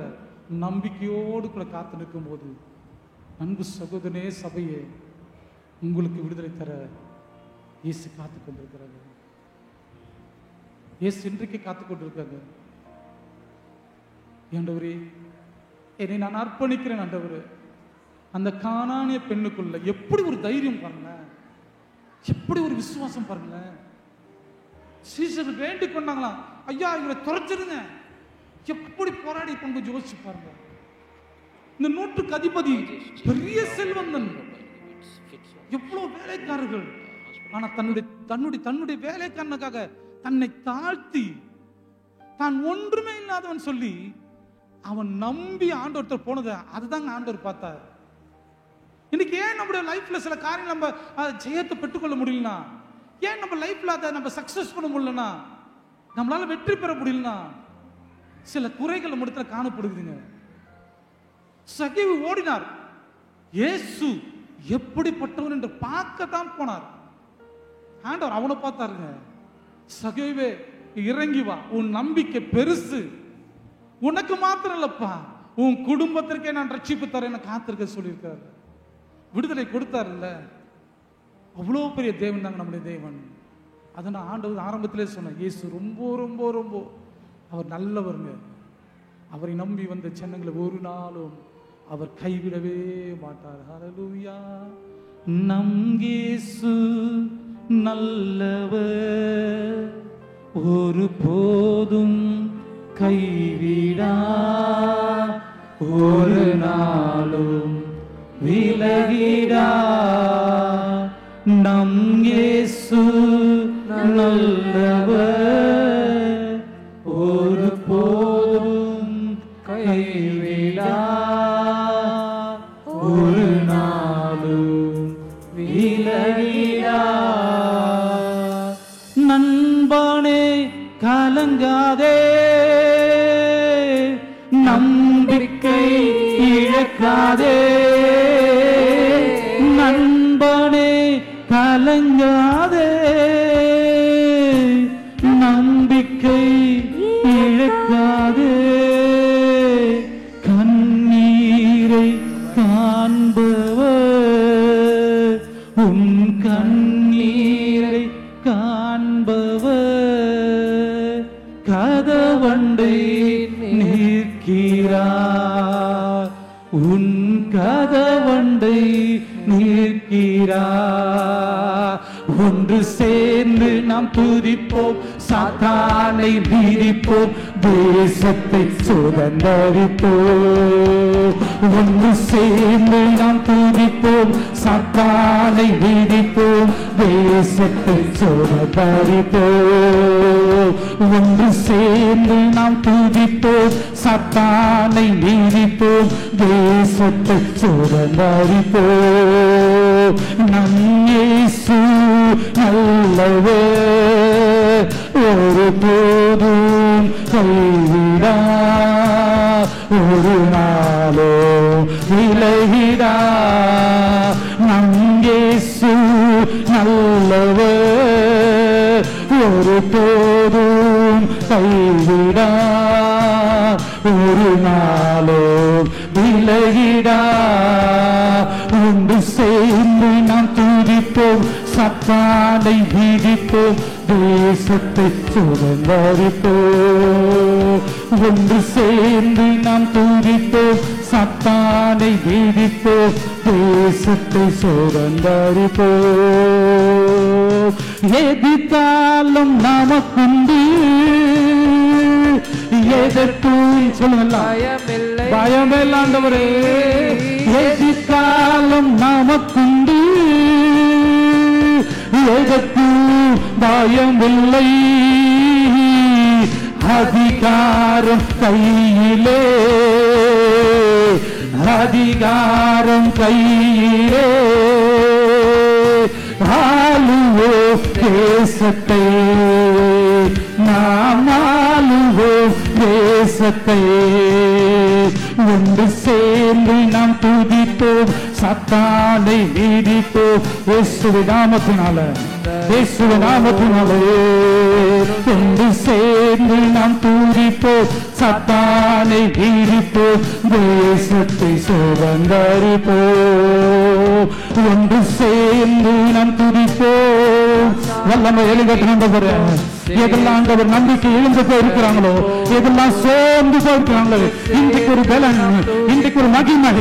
நம்பிக்கையோடு கூட காத்து நிற்கும் போது, அன்பு சகோதரனே, சபையே, உங்களுக்கு விடுதலை தர இயேசு காத்து கொண்டிருக்கிறாங்க. இயேசு இன்றைக்கு காத்து கொண்டிருக்காங்க. ஆண்டவரே, என்னை நான் அர்ப்பணிக்கிறேன் ஆண்டவரே. அந்த கானானிய பெண்ணுக்குள்ள எப்படி ஒரு தைரியம் பாருங்க, எப்படி ஒரு விசுவாசம் பாருங்க. சீசர்கள் வேண்டிக் கொண்டாங்களாம், ஐயா இவரை துரைச்சிருங்க. எப்படி போராடி கொஞ்சம் யோசிச்சு பாருங்க. இந்த 100க்கு அதிபதி பெரிய செல்வந்தன், எவ்வளவு வேலைக்காரர்கள், ஆனா தன்னுடைய வேலைக்காரனுக்காக தன்னை தாழ்த்தி, தான் ஒன்றுமே இல்லாதவன் சொல்லி அவன் நம்பி ஆண்டவர் போனதை, அதுதாங்க ஆண்டவர் பார்த்தார். இன்னைக்கு ஏன் நம்முடைய லைஃப்ல சில காரியம் நம்ம ஜெயத்தை பெற்றுக்கொள்ள முடியலனா, ஏன் நம்ம லைஃப்ல அதை நம்ம சக்சஸ் பண்ண முடியலனா, நம்மளால வெற்றி பெற முடியலனா, சில குறைகள் நம்ம இடத்துல காணப்படுதுங்க. சகேவு ஓடினார், இயேசு எப்படிப்பட்டவன் என்று பார்க்கத்தான் போனார். ஆண்டவர் அவனை பார்த்தாருங்க. சகேவே இறங்கி வா, உன் நம்பிக்கை பெருசு, உனக்கு மாத்திரம் இல்லப்பா, உன் குடும்பத்திற்கே நான் ரட்சிப்பு தரேன் காத்திருக்க சொல்லியிருக்காரு. விடுதலை கொடுத்தாருல்ல, அவ்வளோ பெரிய தேவன் தாங்க நம்முடைய தேவன். அதை நான் ஆண்டவர் ஆரம்பத்திலே சொன்னேன், இயேசு ரொம்ப ரொம்ப ரொம்ப அவர் நல்லவருங்க. அவரை நம்பி வந்த ஜனங்களை ஒரு நாளும் அவர் கைவிடவே மாட்டார். ஹல்லேலூயா. நம் இயேசு நல்லவர், ஒரு போதும் கைவிடா, ஒரு நாளும் விலகிடா. நம் இயேசு நல்லவர், ஒரு போதும் கைவிடா, ஒரு நாளும் விலகிடா. நண்பனே கலங்காதே, நம்பிக்கை இழக்காதே. நண்பனே கலங்காதே, நம்பிக்கை இழக்காதே. கண்ணீரை காண்பவர், உன் கண்ணீரை காண்பவர் கதவண்டை நிற்கிறார், உன் கதவண்டை நிற்கிறார். ஒன்று சேர்ந்து நாம் துதிப்போம், சாத்தானை மீறிப்போம், தேசத்தை சுதந்தரிப்போம். ஒன்று சேர்ந்து நாம் துதிப்போம், சாத்தானை மீறிப்போம், தேசத்தை சுதந்தரிப்போம். ஒன்று சேர்ந்து நாம் துதிப்போம், சாத்தானை மீறிப்போம், தேசத்தை சுதந்தரிப்போம். நம் இயேசு நல்லவர், ஒரு போதும் கைவிடா, ஒரு நாளோ விலகிடா. நம் இயேசு நல்லவர், ஒரு போதும் கைவிடா, ஒரு நாளோ விலகிடா. ஒன்று சேர்ந்து நாம் துதிப்போம், சத்தானை வீதிப்போம், தேசத்தை சுதந்தரிப்போம். ஒன்று சேர்ந்து நாம் துதிப்போம், சத்தானை வீதிப்போம், தேசத்தை சுதந்தரிப்போம். எதிர்காலம் நமக்குண்டு, எதற்கும் சொல்லுங்க பயமில்லை ஆண்டவரே. எதிர்காலம் நமக்குண்டு, எதற்கும் பயமில்லை. அதிகாரம் கையிலே, அதிகாரம் கையிலே, ஆளுவோ தேசத்தை, நாம் ஆளுவோ தேசத்தை. ஒன்று சேர்ந்து நாம் துதிப்போம், சத்தானை வீதிப்போம், இயேசுவின் நாமத்தினால, இயேசுவின் நாமத்தினாலே. ஒன்று சேர்ந்து நாம் துதிப்போம், சத்தானை வீதிப்போம், தேசத்தை சுதந்தரிப்போம். ஒன்று சேர்ந்து நாம் துதிப்போம். வல்லமை எழுந்தவர் எதெல்லாம் ஆண்டவர் நம்பிக்கை எழுந்து போயிருக்கிறாங்களோ, எதெல்லாம் சோர்ந்து போயிருக்கிறாங்களோ, இன்றைக்கு ஒரு பலன், இன்றைக்கு ஒரு மகிமை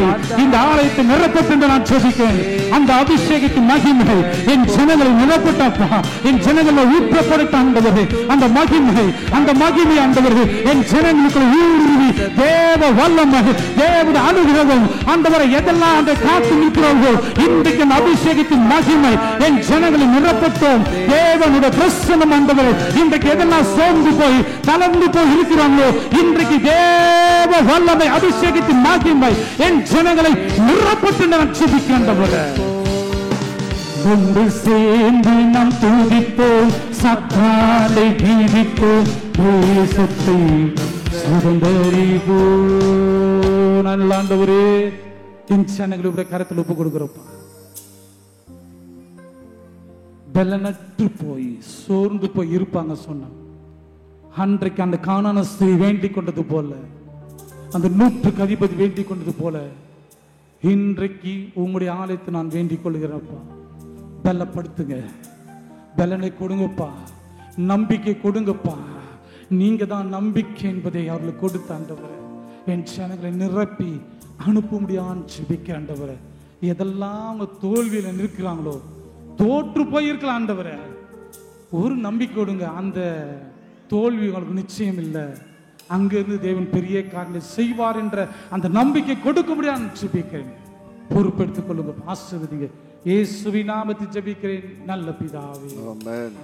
இந்த ஆலயத்தை நிரப்பட்டு நான் சொல்லிக்கிறேன். அந்த அபிஷேகத்தின் மகிமை என் ஜனங்களை நிரப்பட்டப்பா, என் ஜனங்களை ஊற்றப்படுத்த ஆண்டவர். அந்த மகிமை, அந்த மகிமை ஆண்டவர் என் ஜனங்களுக்கு ஊடுருவி தேவ வல்லமை, தேவ அனுகிரகம் ஆண்டவரை எதெல்லாம் அந்த காத்து நிற்கிறார்கள். இன்றைக்கு அந்த அபிஷேகத்தின் மகிமை என் ஜனங்களை நிரப்பட்டோம். தேவனுடைய பிரசன்னம் ஆண்டவரை இன்றைக்கு எதெல்லாம் சோர்ந்து போய் தளர்ந்து போய் இருக்கிறாங்களோ, இன்றைக்கு தேவ வல்லமை அபிஷேகத்தின் மகிமை என் ஜனங்களை நிரப்பட்டு நான் ஜெபிக்கின்றவர். ஒன்று சேர்ந்து நாம் துதிப்போம், சத்தாலை கீதிப்போம், தேசத்தை சுதந்தரிப்போம். நல்ல ஆண்டவரே, என் ஜனங்களுடைய கரத்தில் ஒப்பு கொடுக்கிறோம். பலனற்று போய் சோர்ந்து போய் இருப்பாங்க சொன்ன அன்றைக்கு அந்த கானான ஸ்திரீ வேண்டிக் கொண்டது போல, அந்த 100 அதிபதி வேண்டிக் கொண்டது போல, இன்றைக்கு உங்களுடைய ஆலயத்தை நான் வேண்டிக் கொள்கிறேன்ப்பா. பலப்படுத்துங்க, பலனை கொடுங்கப்பா, நம்பிக்கை கொடுங்கப்பா. நீங்க தான் நம்பிக்கை என்பதை அவர்களுக்கு கொடுத்த ஆண்டவரே, என் ஜனங்களை நிரப்பி அனுப்ப முடியான்னு ஜெபிக்க ஆண்டவரே. எதெல்லாம் அவங்க தோல்வியில நிற்கிறாங்களோ, தோற்று போயிருக்கலாம் ஆண்டவரே, ஒரு நம்பிக்கை கொடுங்க. அந்த தோல்வி உங்களுக்கு நிச்சயம் இல்லை, அங்கிருந்து தேவன் பெரிய காரியங்களை செய்வார் என்ற அந்த நம்பிக்கை கொடுக்க முடியாது ஜெபிக்கிறேன். பொறுப்பெடுத்துக் கொள்ளுங்க, ஆசீர்வதிங்க. இயேசுவின் நாமத்தில் ஜெபிக்கிறேன் நல்ல பிதாவே, ஆமென்.